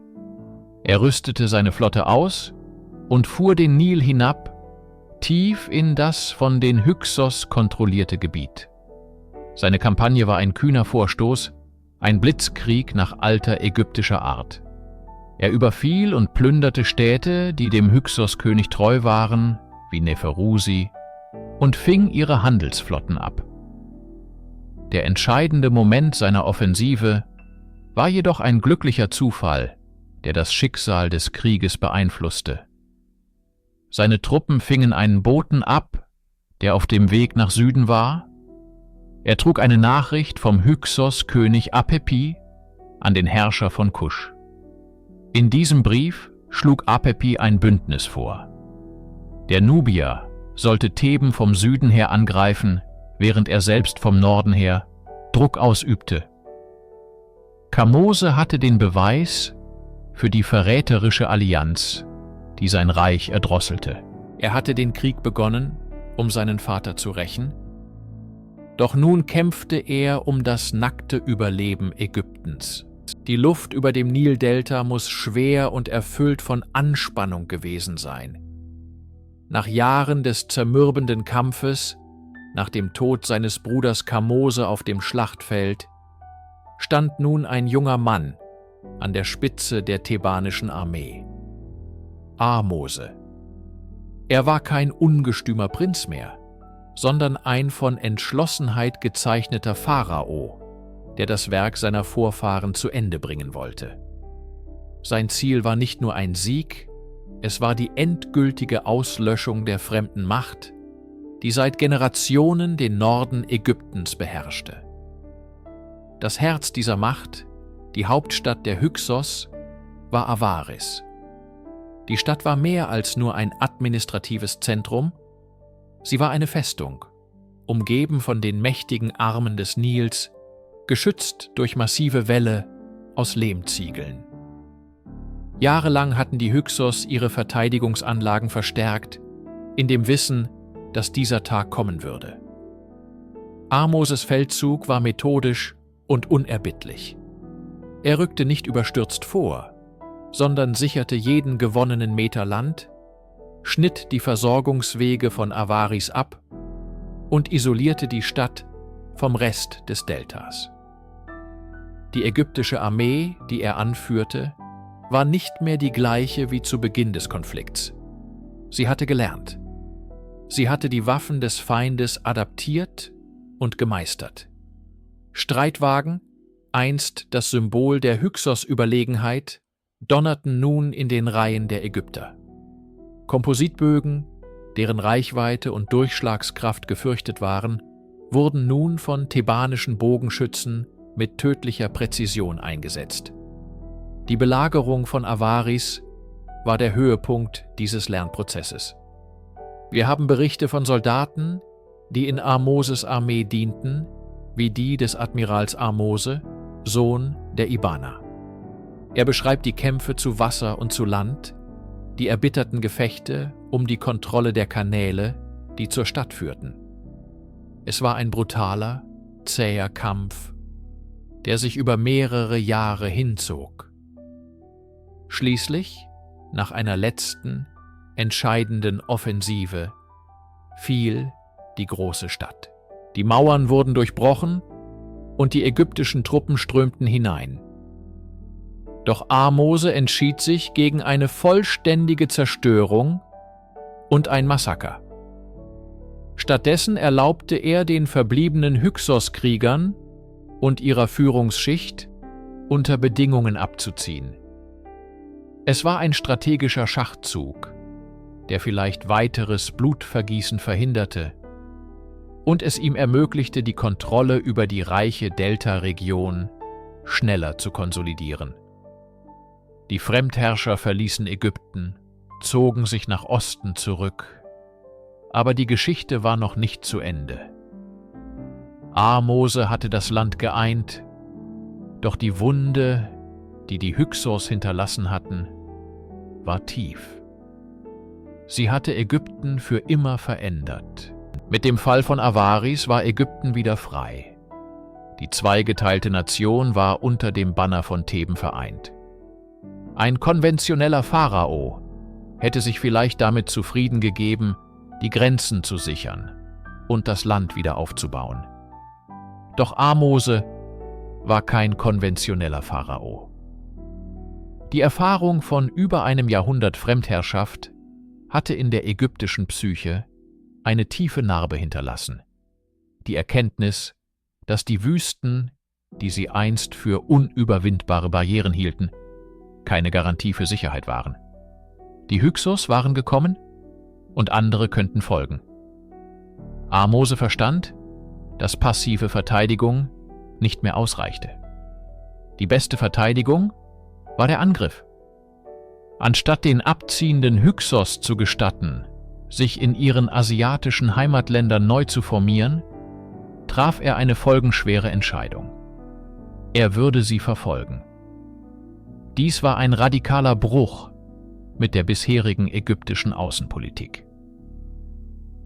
Er rüstete seine Flotte aus und fuhr den Nil hinab, tief in das von den Hyksos kontrollierte Gebiet. Seine Kampagne war ein kühner Vorstoß, ein Blitzkrieg nach alter ägyptischer Art. Er überfiel und plünderte Städte, die dem Hyksos-König treu waren, wie Neferusi, und fing ihre Handelsflotten ab. Der entscheidende Moment seiner Offensive war jedoch ein glücklicher Zufall, der das Schicksal des Krieges beeinflusste. Seine Truppen fingen einen Boten ab, der auf dem Weg nach Süden war. Er trug eine Nachricht vom Hyksos-König Apepi an den Herrscher von Kusch. In diesem Brief schlug Apepi ein Bündnis vor. Der Nubier sollte Theben vom Süden her angreifen, während er selbst vom Norden her Druck ausübte. Kamose hatte den Beweis für die verräterische Allianz, die sein Reich erdrosselte. Er hatte den Krieg begonnen, um seinen Vater zu rächen. Doch nun kämpfte er um das nackte Überleben Ägyptens. Die Luft über dem Nildelta muss schwer und erfüllt von Anspannung gewesen sein. Nach Jahren des zermürbenden Kampfes, nach dem Tod seines Bruders Kamose auf dem Schlachtfeld, stand nun ein junger Mann an der Spitze der thebanischen Armee. Ahmose. Er war kein ungestümer Prinz mehr, sondern ein von Entschlossenheit gezeichneter Pharao, der das Werk seiner Vorfahren zu Ende bringen wollte. Sein Ziel war nicht nur ein Sieg, es war die endgültige Auslöschung der fremden Macht, die seit Generationen den Norden Ägyptens beherrschte. Das Herz dieser Macht, die Hauptstadt der Hyksos, war Avaris. Die Stadt war mehr als nur ein administratives Zentrum, sie war eine Festung, umgeben von den mächtigen Armen des Nils, geschützt durch massive Wälle aus Lehmziegeln. Jahrelang hatten die Hyksos ihre Verteidigungsanlagen verstärkt, in dem Wissen, dass dieser Tag kommen würde. Ahmoses Feldzug war methodisch und unerbittlich. Er rückte nicht überstürzt vor, sondern sicherte jeden gewonnenen Meter Land, schnitt die Versorgungswege von Avaris ab und isolierte die Stadt vom Rest des Deltas. Die ägyptische Armee, die er anführte, war nicht mehr die gleiche wie zu Beginn des Konflikts. Sie hatte gelernt. Sie hatte die Waffen des Feindes adaptiert und gemeistert. Streitwagen, einst das Symbol der Hyksos-Überlegenheit, donnerten nun in den Reihen der Ägypter. Kompositbögen, deren Reichweite und Durchschlagskraft gefürchtet waren, wurden nun von thebanischen Bogenschützen mit tödlicher Präzision eingesetzt. Die Belagerung von Avaris war der Höhepunkt dieses Lernprozesses. Wir haben Berichte von Soldaten, die in Ahmoses Armee dienten, wie die des Admirals Ahmose, Sohn der Ibana. Er beschreibt die Kämpfe zu Wasser und zu Land, die erbitterten Gefechte um die Kontrolle der Kanäle, die zur Stadt führten. Es war ein brutaler, zäher Kampf, der sich über mehrere Jahre hinzog. Schließlich, nach einer letzten, entscheidenden Offensive, fiel die große Stadt. Die Mauern wurden durchbrochen und die ägyptischen Truppen strömten hinein. Doch Ahmose entschied sich gegen eine vollständige Zerstörung und ein Massaker. Stattdessen erlaubte er den verbliebenen Hyksos-Kriegern und ihrer Führungsschicht, unter Bedingungen abzuziehen. Es war ein strategischer Schachzug, der vielleicht weiteres Blutvergießen verhinderte und es ihm ermöglichte, die Kontrolle über die reiche Delta-Region schneller zu konsolidieren. Die Fremdherrscher verließen Ägypten, zogen sich nach Osten zurück, aber die Geschichte war noch nicht zu Ende. Ahmose hatte das Land geeint, doch die Wunde, die die Hyksos hinterlassen hatten, war tief. Sie hatte Ägypten für immer verändert. Mit dem Fall von Avaris war Ägypten wieder frei. Die zweigeteilte Nation war unter dem Banner von Theben vereint. Ein konventioneller Pharao hätte sich vielleicht damit zufrieden gegeben, die Grenzen zu sichern und das Land wieder aufzubauen. Doch Ahmose war kein konventioneller Pharao. Die Erfahrung von über einem Jahrhundert Fremdherrschaft hatte in der ägyptischen Psyche eine tiefe Narbe hinterlassen. Die Erkenntnis, dass die Wüsten, die sie einst für unüberwindbare Barrieren hielten, keine Garantie für Sicherheit waren. Die Hyksos waren gekommen und andere könnten folgen. Ahmose verstand, dass passive Verteidigung nicht mehr ausreichte. Die beste Verteidigung war der Angriff. Anstatt den abziehenden Hyksos zu gestatten, sich in ihren asiatischen Heimatländern neu zu formieren, traf er eine folgenschwere Entscheidung. Er würde sie verfolgen. Dies war ein radikaler Bruch mit der bisherigen ägyptischen Außenpolitik.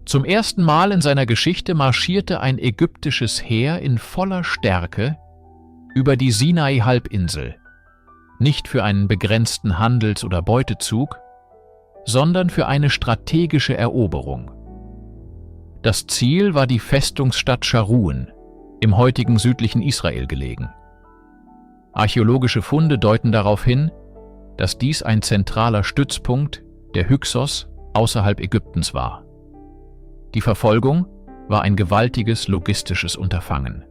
Zum ersten Mal in seiner Geschichte marschierte ein ägyptisches Heer in voller Stärke über die Sinai-Halbinsel, nicht für einen begrenzten Handels- oder Beutezug, sondern für eine strategische Eroberung. Das Ziel war die Festungsstadt Scharun, im heutigen südlichen Israel gelegen. Archäologische Funde deuten darauf hin, dass dies ein zentraler Stützpunkt der Hyksos außerhalb Ägyptens war. Die Verfolgung war ein gewaltiges logistisches Unterfangen.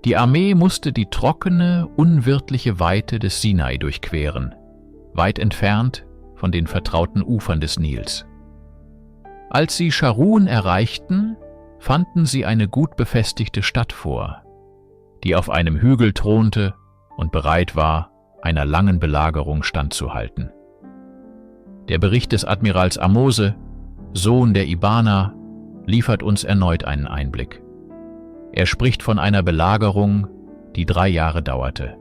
Die Armee musste die trockene, unwirtliche Weite des Sinai durchqueren, weit entfernt von den vertrauten Ufern des Nils. Als sie Scharun erreichten, fanden sie eine gut befestigte Stadt vor, die auf einem Hügel thronte und bereit war, einer langen Belagerung standzuhalten. Der Bericht des Admirals Ahmose, Sohn der Ibana, liefert uns erneut einen Einblick. Er spricht von einer Belagerung, die 3 Jahre dauerte.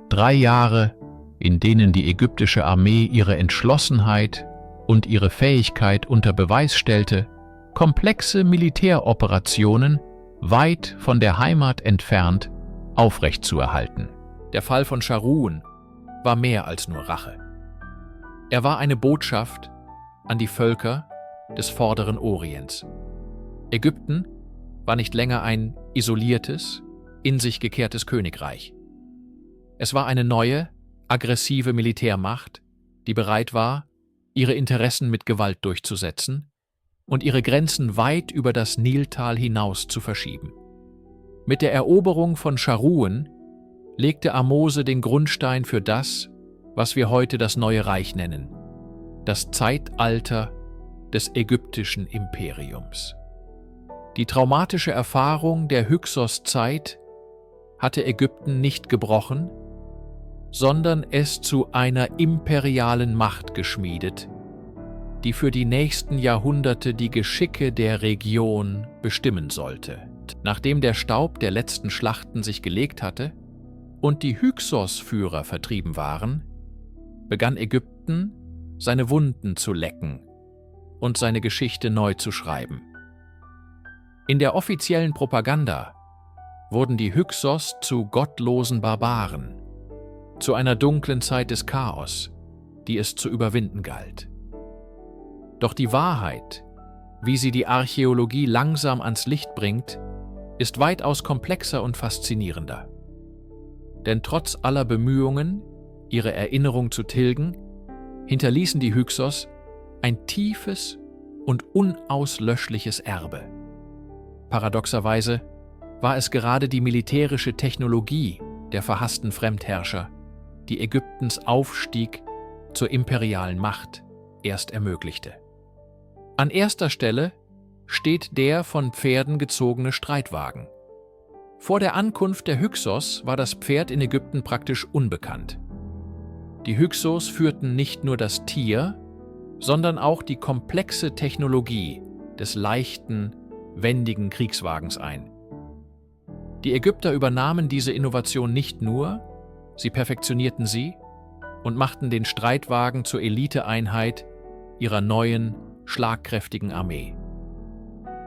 3 Jahre, in denen die ägyptische Armee ihre Entschlossenheit und ihre Fähigkeit unter Beweis stellte, komplexe Militäroperationen weit von der Heimat entfernt aufrechtzuerhalten. Der Fall von Scharun war mehr als nur Rache. Er war eine Botschaft an die Völker des Vorderen Orients. Ägypten war nicht länger ein isoliertes, in sich gekehrtes Königreich. Es war eine neue, aggressive Militärmacht, die bereit war, ihre Interessen mit Gewalt durchzusetzen und ihre Grenzen weit über das Niltal hinaus zu verschieben. Mit der Eroberung von Scharun legte Ahmose den Grundstein für das, was wir heute das Neue Reich nennen, das Zeitalter des ägyptischen Imperiums. Die traumatische Erfahrung der Hyksos-Zeit hatte Ägypten nicht gebrochen, sondern es zu einer imperialen Macht geschmiedet, die für die nächsten Jahrhunderte die Geschicke der Region bestimmen sollte. Nachdem der Staub der letzten Schlachten sich gelegt hatte und die Hyksos-Führer vertrieben waren, begann Ägypten, seine Wunden zu lecken und seine Geschichte neu zu schreiben. In der offiziellen Propaganda wurden die Hyksos zu gottlosen Barbaren, zu einer dunklen Zeit des Chaos, die es zu überwinden galt. Doch die Wahrheit, wie sie die Archäologie langsam ans Licht bringt, ist weitaus komplexer und faszinierender. Denn trotz aller Bemühungen, ihre Erinnerung zu tilgen, hinterließen die Hyksos ein tiefes und unauslöschliches Erbe. Paradoxerweise war es gerade die militärische Technologie der verhassten Fremdherrscher, die Ägyptens Aufstieg zur imperialen Macht erst ermöglichte. An erster Stelle steht der von Pferden gezogene Streitwagen. Vor der Ankunft der Hyksos war das Pferd in Ägypten praktisch unbekannt. Die Hyksos führten nicht nur das Tier, sondern auch die komplexe Technologie des leichten, wendigen Kriegswagens ein. Die Ägypter übernahmen diese Innovation nicht nur, sie perfektionierten sie und machten den Streitwagen zur Eliteeinheit ihrer neuen, schlagkräftigen Armee.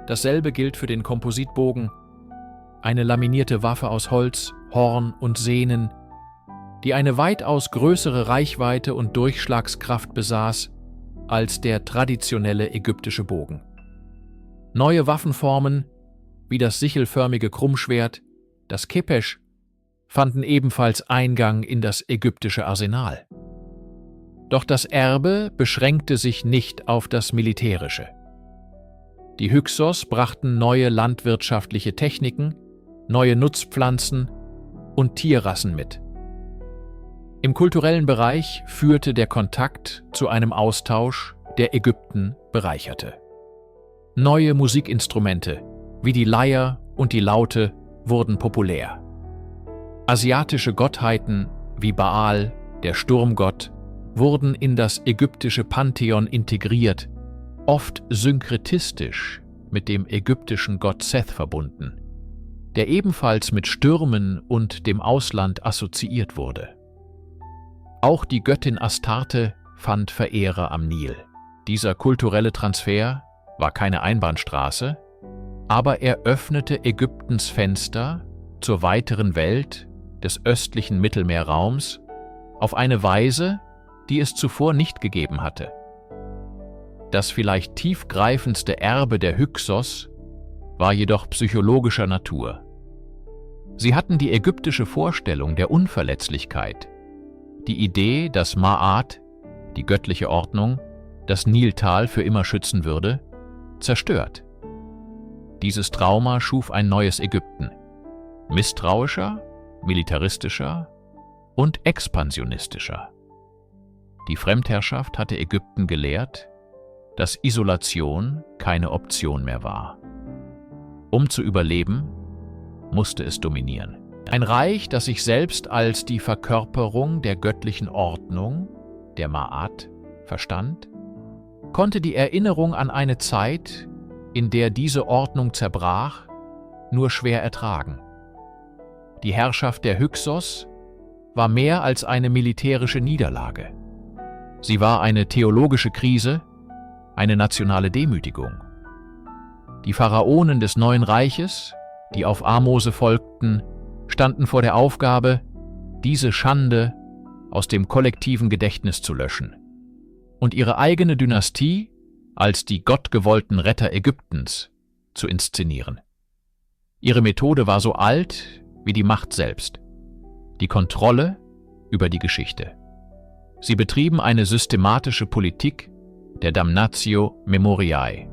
Dasselbe gilt für den Kompositbogen, eine laminierte Waffe aus Holz, Horn und Sehnen, die eine weitaus größere Reichweite und Durchschlagskraft besaß als der traditionelle ägyptische Bogen. Neue Waffenformen, wie das sichelförmige Krummschwert, das Kepesch, fanden ebenfalls Eingang in das ägyptische Arsenal. Doch das Erbe beschränkte sich nicht auf das Militärische. Die Hyksos brachten neue landwirtschaftliche Techniken, neue Nutzpflanzen und Tierrassen mit. Im kulturellen Bereich führte der Kontakt zu einem Austausch, der Ägypten bereicherte. Neue Musikinstrumente, wie die Leier und die Laute, wurden populär. Asiatische Gottheiten wie Baal, der Sturmgott, wurden in das ägyptische Pantheon integriert, oft synkretistisch mit dem ägyptischen Gott Seth verbunden, der ebenfalls mit Stürmen und dem Ausland assoziiert wurde. Auch die Göttin Astarte fand Verehrer am Nil. Dieser kulturelle Transfer war keine Einbahnstraße, aber er öffnete Ägyptens Fenster zur weiteren Welt des östlichen Mittelmeerraums auf eine Weise, die es zuvor nicht gegeben hatte. Das vielleicht tiefgreifendste Erbe der Hyksos war jedoch psychologischer Natur. Sie hatten die ägyptische Vorstellung der Unverletzlichkeit, die Idee, dass Ma'at, die göttliche Ordnung, das Niltal für immer schützen würde, zerstört. Dieses Trauma schuf ein neues Ägypten, misstrauischer, militaristischer und expansionistischer. Die Fremdherrschaft hatte Ägypten gelehrt, dass Isolation keine Option mehr war. Um zu überleben, musste es dominieren. Ein Reich, das sich selbst als die Verkörperung der göttlichen Ordnung, der Ma'at, verstand, konnte die Erinnerung an eine Zeit, in der diese Ordnung zerbrach, nur schwer ertragen. Die Herrschaft der Hyksos war mehr als eine militärische Niederlage. Sie war eine theologische Krise, eine nationale Demütigung. Die Pharaonen des neuen Reiches, die auf Ahmose folgten, standen vor der Aufgabe, diese Schande aus dem kollektiven Gedächtnis zu löschen und ihre eigene Dynastie als die gottgewollten Retter Ägyptens zu inszenieren. Ihre Methode war so alt wie die Macht selbst, die Kontrolle über die Geschichte. Sie betrieben eine systematische Politik der Damnatio Memoriae,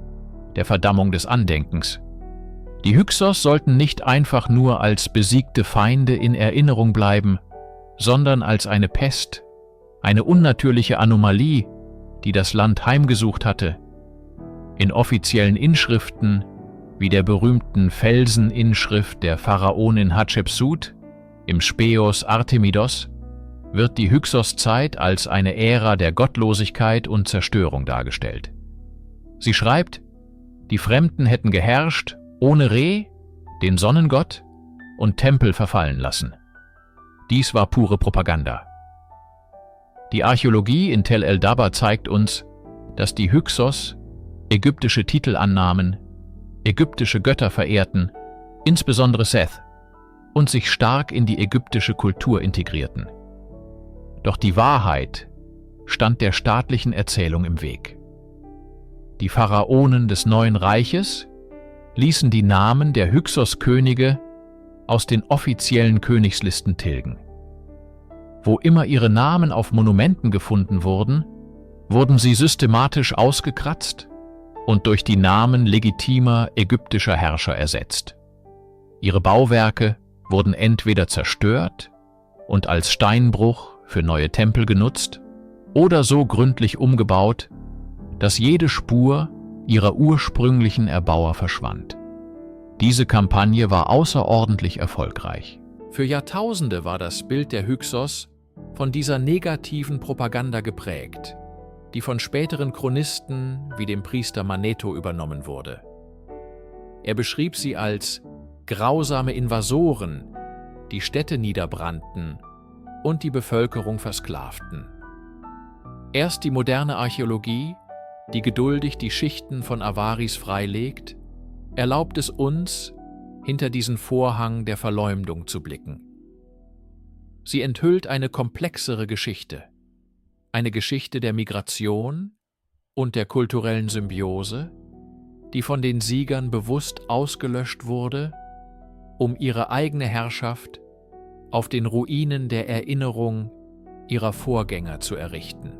der Verdammung des Andenkens. Die Hyksos sollten nicht einfach nur als besiegte Feinde in Erinnerung bleiben, sondern als eine Pest, eine unnatürliche Anomalie, die das Land heimgesucht hatte. In offiziellen Inschriften, wie der berühmten Felseninschrift der Pharaonin Hatschepsut im Speos Artemidos, wird die Hyksos-Zeit als eine Ära der Gottlosigkeit und Zerstörung dargestellt. Sie schreibt, die Fremden hätten geherrscht, ohne Re, den Sonnengott und Tempel verfallen lassen. Dies war pure Propaganda. Die Archäologie in Tel el-Dabba zeigt uns, dass die Hyksos ägyptische Titel annahmen, ägyptische Götter verehrten, insbesondere Seth, und sich stark in die ägyptische Kultur integrierten. Doch die Wahrheit stand der staatlichen Erzählung im Weg. Die Pharaonen des neuen Reiches ließen die Namen der Hyksos-Könige aus den offiziellen Königslisten tilgen. Wo immer ihre Namen auf Monumenten gefunden wurden, wurden sie systematisch ausgekratzt und durch die Namen legitimer ägyptischer Herrscher ersetzt. Ihre Bauwerke wurden entweder zerstört und als Steinbruch für neue Tempel genutzt oder so gründlich umgebaut, dass jede Spur ihrer ursprünglichen Erbauer verschwand. Diese Kampagne war außerordentlich erfolgreich. Für Jahrtausende war das Bild der Hyksos von dieser negativen Propaganda geprägt, die von späteren Chronisten wie dem Priester Manetho übernommen wurde. Er beschrieb sie als grausame Invasoren, die Städte niederbrannten und die Bevölkerung versklavten. Erst die moderne Archäologie, die geduldig die Schichten von Avaris freilegt, erlaubt es uns, hinter diesen Vorhang der Verleumdung zu blicken. Sie enthüllt eine komplexere Geschichte, eine Geschichte der Migration und der kulturellen Symbiose, die von den Siegern bewusst ausgelöscht wurde, um ihre eigene Herrschaft auf den Ruinen der Erinnerung ihrer Vorgänger zu errichten.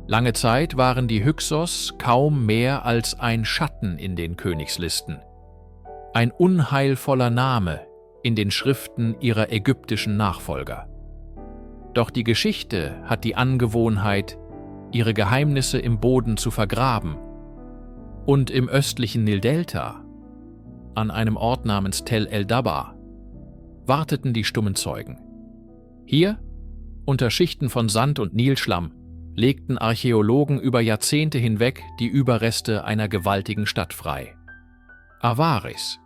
Lange Zeit waren die Hyksos kaum mehr als ein Schatten in den Königslisten, ein unheilvoller Name in den Schriften ihrer ägyptischen Nachfolger. Doch die Geschichte hat die Angewohnheit, ihre Geheimnisse im Boden zu vergraben. Und im östlichen Nildelta, an einem Ort namens Tel el-Dab'a, warteten die stummen Zeugen. Hier, unter Schichten von Sand und Nilschlamm, legten Archäologen über Jahrzehnte hinweg die Überreste einer gewaltigen Stadt frei. Avaris,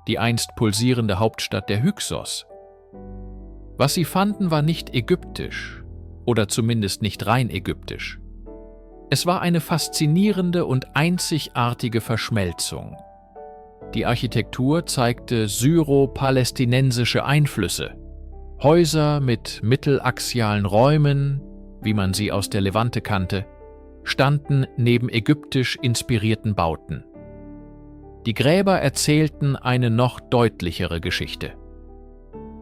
die einst pulsierende Hauptstadt der Hyksos. Was sie fanden, war nicht ägyptisch, oder zumindest nicht rein ägyptisch. Es war eine faszinierende und einzigartige Verschmelzung. Die Architektur zeigte syro-palästinensische Einflüsse. Häuser mit mittelaxialen Räumen, wie man sie aus der Levante kannte, standen neben ägyptisch inspirierten Bauten. Die Gräber erzählten eine noch deutlichere Geschichte.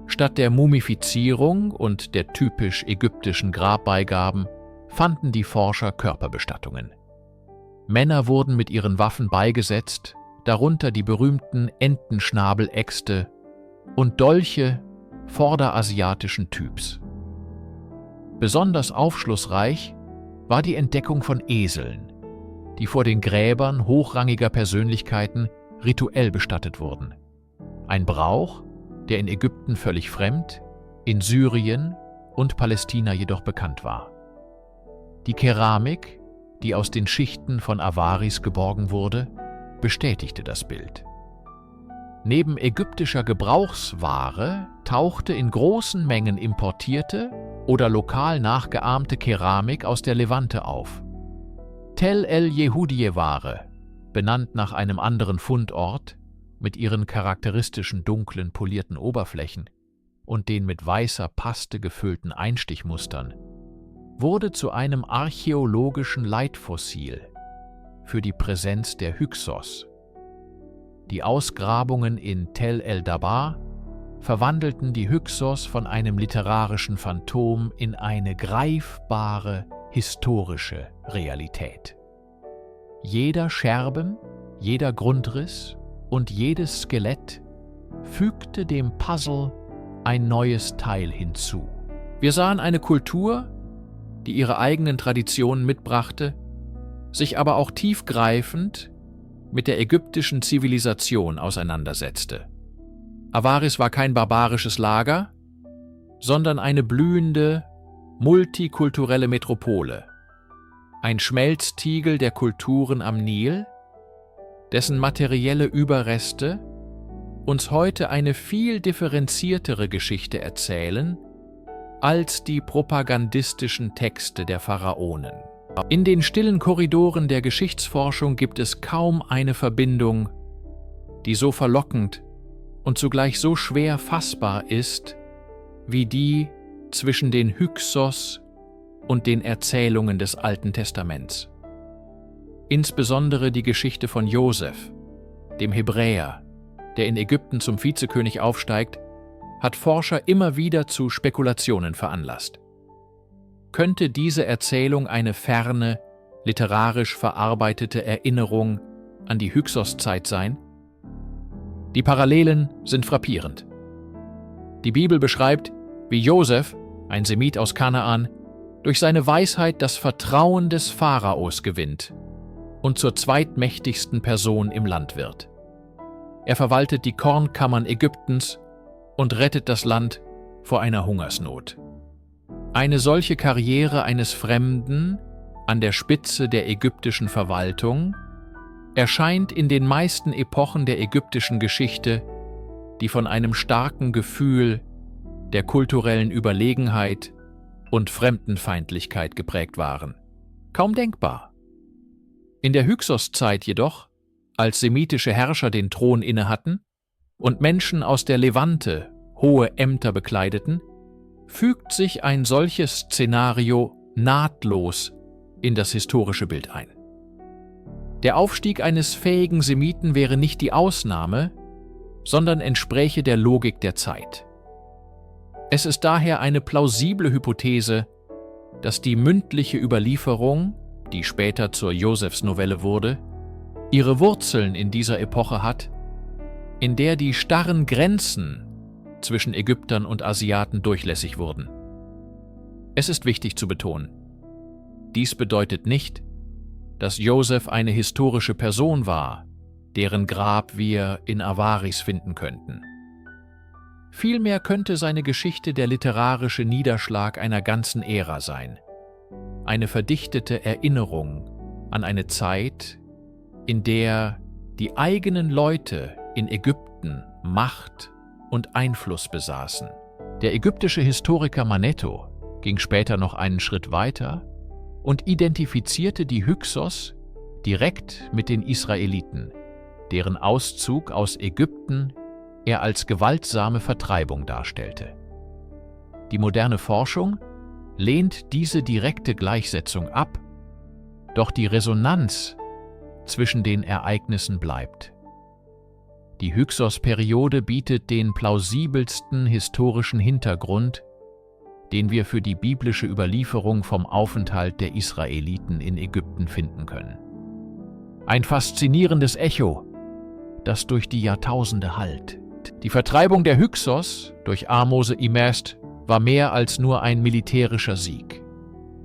Statt der Mumifizierung und der typisch ägyptischen Grabbeigaben fanden die Forscher Körperbestattungen. Männer wurden mit ihren Waffen beigesetzt, darunter die berühmten Entenschnabeläxte und Dolche vorderasiatischen Typs. Besonders aufschlussreich war die Entdeckung von Eseln, die vor den Gräbern hochrangiger Persönlichkeiten rituell bestattet wurden. Ein Brauch, der in Ägypten völlig fremd, in Syrien und Palästina jedoch bekannt war. Die Keramik, die aus den Schichten von Avaris geborgen wurde, bestätigte das Bild. Neben ägyptischer Gebrauchsware tauchte in großen Mengen importierte oder lokal nachgeahmte Keramik aus der Levante auf. Tel el-Yehudie-Ware, benannt nach einem anderen Fundort, mit ihren charakteristischen dunklen polierten Oberflächen und den mit weißer Paste gefüllten Einstichmustern, wurde zu einem archäologischen Leitfossil für die Präsenz der Hyksos. Die Ausgrabungen in Tel el-Dab'a verwandelten die Hyksos von einem literarischen Phantom in eine greifbare, historische Realität. Jeder Scherben, jeder Grundriss und jedes Skelett fügte dem Puzzle ein neues Teil hinzu. Wir sahen eine Kultur, die ihre eigenen Traditionen mitbrachte, sich aber auch tiefgreifend mit der ägyptischen Zivilisation auseinandersetzte. Avaris war kein barbarisches Lager, sondern eine blühende, multikulturelle Metropole, ein Schmelztiegel der Kulturen am Nil, dessen materielle Überreste uns heute eine viel differenziertere Geschichte erzählen als die propagandistischen Texte der Pharaonen. In den stillen Korridoren der Geschichtsforschung gibt es kaum eine Verbindung, die so verlockend und zugleich so schwer fassbar ist, wie die zwischen den Hyksos und den Erzählungen des Alten Testaments. Insbesondere die Geschichte von Josef, dem Hebräer, der in Ägypten zum Vizekönig aufsteigt, hat Forscher immer wieder zu Spekulationen veranlasst. Könnte diese Erzählung eine ferne, literarisch verarbeitete Erinnerung an die Hyksos-Zeit sein? Die Parallelen sind frappierend. Die Bibel beschreibt, wie Josef, ein Semit aus Kanaan, durch seine Weisheit das Vertrauen des Pharaos gewinnt und zur zweitmächtigsten Person im Land wird. Er verwaltet die Kornkammern Ägyptens und rettet das Land vor einer Hungersnot. Eine solche Karriere eines Fremden an der Spitze der ägyptischen Verwaltung erscheint in den meisten Epochen der ägyptischen Geschichte, die von einem starken Gefühl der kulturellen Überlegenheit und Fremdenfeindlichkeit geprägt waren. Kaum denkbar. In der Hyksos-Zeit jedoch, als semitische Herrscher den Thron innehatten und Menschen aus der Levante hohe Ämter bekleideten, fügt sich ein solches Szenario nahtlos in das historische Bild ein. Der Aufstieg eines fähigen Semiten wäre nicht die Ausnahme, sondern entspräche der Logik der Zeit. Es ist daher eine plausible Hypothese, dass die mündliche Überlieferung, die später zur Josefsnovelle wurde, ihre Wurzeln in dieser Epoche hat, in der die starren Grenzen zwischen Ägyptern und Asiaten durchlässig wurden. Es ist wichtig zu betonen, dies bedeutet nicht, dass Joseph eine historische Person war, deren Grab wir in Avaris finden könnten. Vielmehr könnte seine Geschichte der literarische Niederschlag einer ganzen Ära sein, eine verdichtete Erinnerung an eine Zeit, in der die eigenen Leute in Ägypten Macht und Einfluss besaßen. Der ägyptische Historiker Manetho ging später noch einen Schritt weiter und identifizierte die Hyksos direkt mit den Israeliten, deren Auszug aus Ägypten er als gewaltsame Vertreibung darstellte. Die moderne Forschung lehnt diese direkte Gleichsetzung ab, doch die Resonanz zwischen den Ereignissen bleibt. Die Hyksos-Periode bietet den plausibelsten historischen Hintergrund, den wir für die biblische Überlieferung vom Aufenthalt der Israeliten in Ägypten finden können. Ein faszinierendes Echo, das durch die Jahrtausende hallt. Die Vertreibung der Hyksos durch Ahmose Imest war mehr als nur ein militärischer Sieg.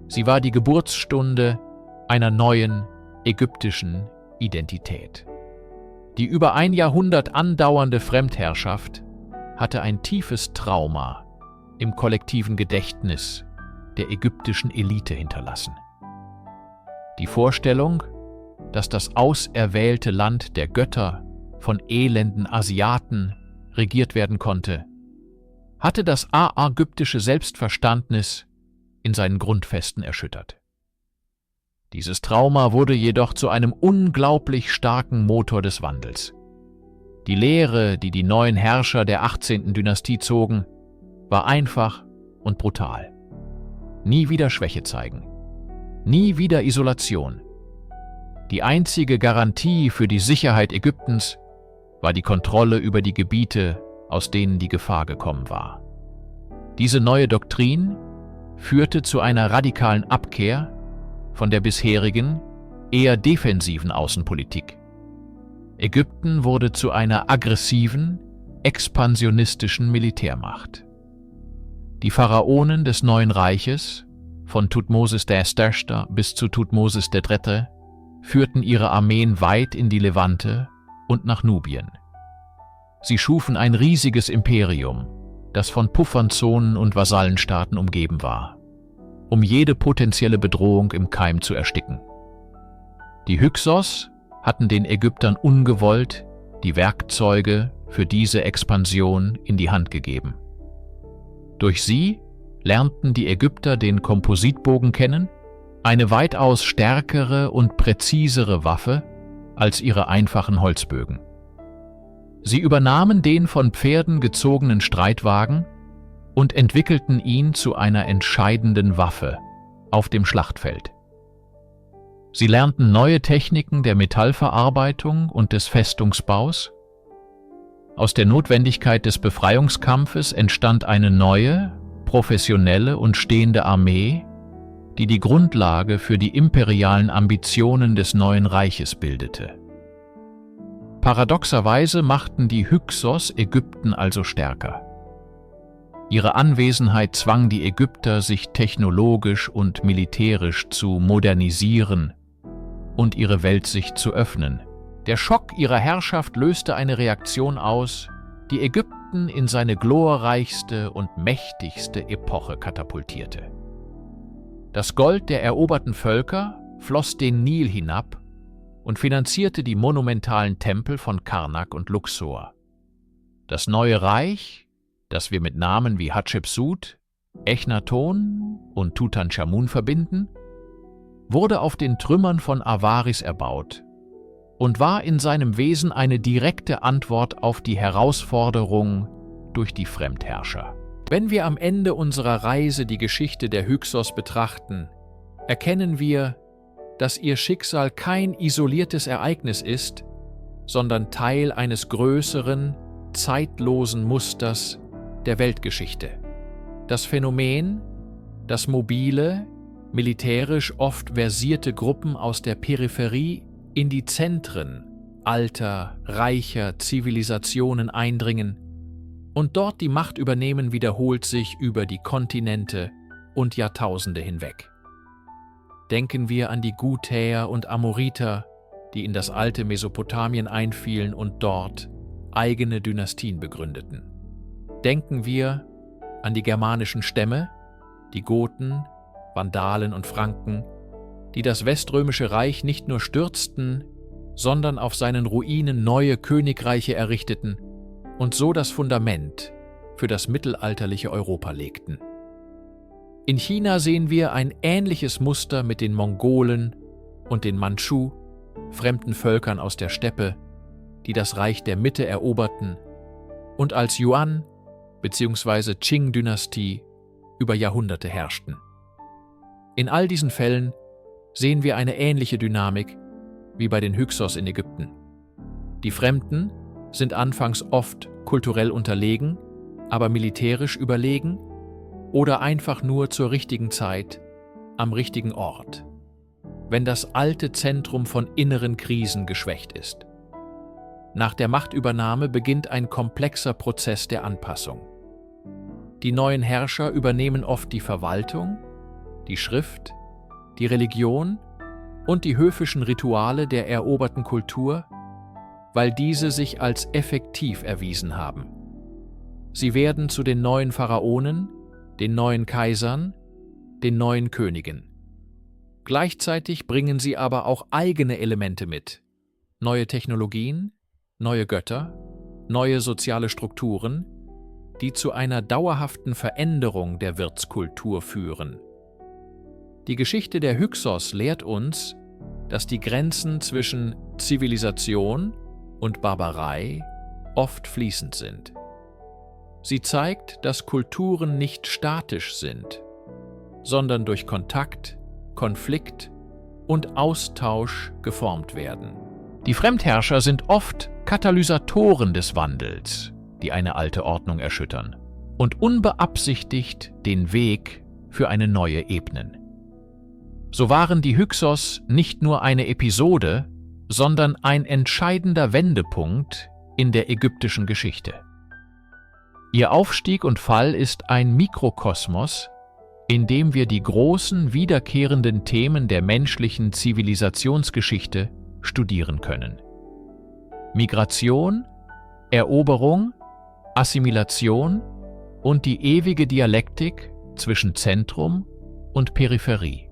Sie war die Geburtsstunde einer neuen ägyptischen Identität. Die über ein Jahrhundert andauernde Fremdherrschaft hatte ein tiefes Trauma im kollektiven Gedächtnis der ägyptischen Elite hinterlassen. Die Vorstellung, dass das auserwählte Land der Götter von elenden Asiaten regiert werden konnte, hatte das aägyptische Selbstverständnis in seinen Grundfesten erschüttert. Dieses Trauma wurde jedoch zu einem unglaublich starken Motor des Wandels. Die Lehre, die die neuen Herrscher der 18. Dynastie zogen, war einfach und brutal. Nie wieder Schwäche zeigen. Nie wieder Isolation. Die einzige Garantie für die Sicherheit Ägyptens war die Kontrolle über die Gebiete, aus denen die Gefahr gekommen war. Diese neue Doktrin führte zu einer radikalen Abkehr von der bisherigen, eher defensiven Außenpolitik. Ägypten wurde zu einer aggressiven, expansionistischen Militärmacht. Die Pharaonen des Neuen Reiches, von Thutmosis I. bis zu Thutmosis III., führten ihre Armeen weit in die Levante und nach Nubien. Sie schufen ein riesiges Imperium, das von Pufferzonen und Vasallenstaaten umgeben war, um jede potenzielle Bedrohung im Keim zu ersticken. Die Hyksos hatten den Ägyptern ungewollt die Werkzeuge für diese Expansion in die Hand gegeben. Durch sie lernten die Ägypter den Kompositbogen kennen, eine weitaus stärkere und präzisere Waffe als ihre einfachen Holzbögen. Sie übernahmen den von Pferden gezogenen Streitwagen und entwickelten ihn zu einer entscheidenden Waffe auf dem Schlachtfeld. Sie lernten neue Techniken der Metallverarbeitung und des Festungsbaus. Aus der Notwendigkeit des Befreiungskampfes entstand eine neue, professionelle und stehende Armee, die die Grundlage für die imperialen Ambitionen des neuen Reiches bildete. Paradoxerweise machten die Hyksos Ägypten also stärker. Ihre Anwesenheit zwang die Ägypter, sich technologisch und militärisch zu modernisieren und ihre Weltsicht zu öffnen. Der Schock ihrer Herrschaft löste eine Reaktion aus, die Ägypten in seine glorreichste und mächtigste Epoche katapultierte. Das Gold der eroberten Völker floss den Nil hinab und finanzierte die monumentalen Tempel von Karnak und Luxor. Das neue Reich, das wir mit Namen wie Hatschepsut, Echnaton und Tutanchamun verbinden, wurde auf den Trümmern von Avaris erbaut und war in seinem Wesen eine direkte Antwort auf die Herausforderung durch die Fremdherrscher. Wenn wir am Ende unserer Reise die Geschichte der Hyksos betrachten, erkennen wir, dass ihr Schicksal kein isoliertes Ereignis ist, sondern Teil eines größeren, zeitlosen Musters der Weltgeschichte. Das Phänomen, dass mobile, militärisch oft versierte Gruppen aus der Peripherie in die Zentren alter, reicher Zivilisationen eindringen und dort die Macht übernehmen, wiederholt sich über die Kontinente und Jahrtausende hinweg. Denken wir an die Gutäer und Amoriter, die in das alte Mesopotamien einfielen und dort eigene Dynastien begründeten. Denken wir an die germanischen Stämme, die Goten, Vandalen und Franken, die das Weströmische Reich nicht nur stürzten, sondern auf seinen Ruinen neue Königreiche errichteten und so das Fundament für das mittelalterliche Europa legten. In China sehen wir ein ähnliches Muster mit den Mongolen und den Mandschu, fremden Völkern aus der Steppe, die das Reich der Mitte eroberten und als Yuan bzw. Qing-Dynastie über Jahrhunderte herrschten. In all diesen Fällen sehen wir eine ähnliche Dynamik wie bei den Hyksos in Ägypten. Die Fremden sind anfangs oft kulturell unterlegen, aber militärisch überlegen oder einfach nur zur richtigen Zeit, am richtigen Ort, wenn das alte Zentrum von inneren Krisen geschwächt ist. Nach der Machtübernahme beginnt ein komplexer Prozess der Anpassung. Die neuen Herrscher übernehmen oft die Verwaltung, die Schrift, die Religion und die höfischen Rituale der eroberten Kultur, weil diese sich als effektiv erwiesen haben. Sie werden zu den neuen Pharaonen, den neuen Kaisern, den neuen Königen. Gleichzeitig bringen sie aber auch eigene Elemente mit: neue Technologien, neue Götter, neue soziale Strukturen, die zu einer dauerhaften Veränderung der Wirtskultur führen. Die Geschichte der Hyksos lehrt uns, dass die Grenzen zwischen Zivilisation und Barbarei oft fließend sind. Sie zeigt, dass Kulturen nicht statisch sind, sondern durch Kontakt, Konflikt und Austausch geformt werden. Die Fremdherrscher sind oft Katalysatoren des Wandels, die eine alte Ordnung erschüttern und unbeabsichtigt den Weg für eine neue ebnen. So waren die Hyksos nicht nur eine Episode, sondern ein entscheidender Wendepunkt in der ägyptischen Geschichte. Ihr Aufstieg und Fall ist ein Mikrokosmos, in dem wir die großen, wiederkehrenden Themen der menschlichen Zivilisationsgeschichte studieren können. Migration, Eroberung, Assimilation und die ewige Dialektik zwischen Zentrum und Peripherie.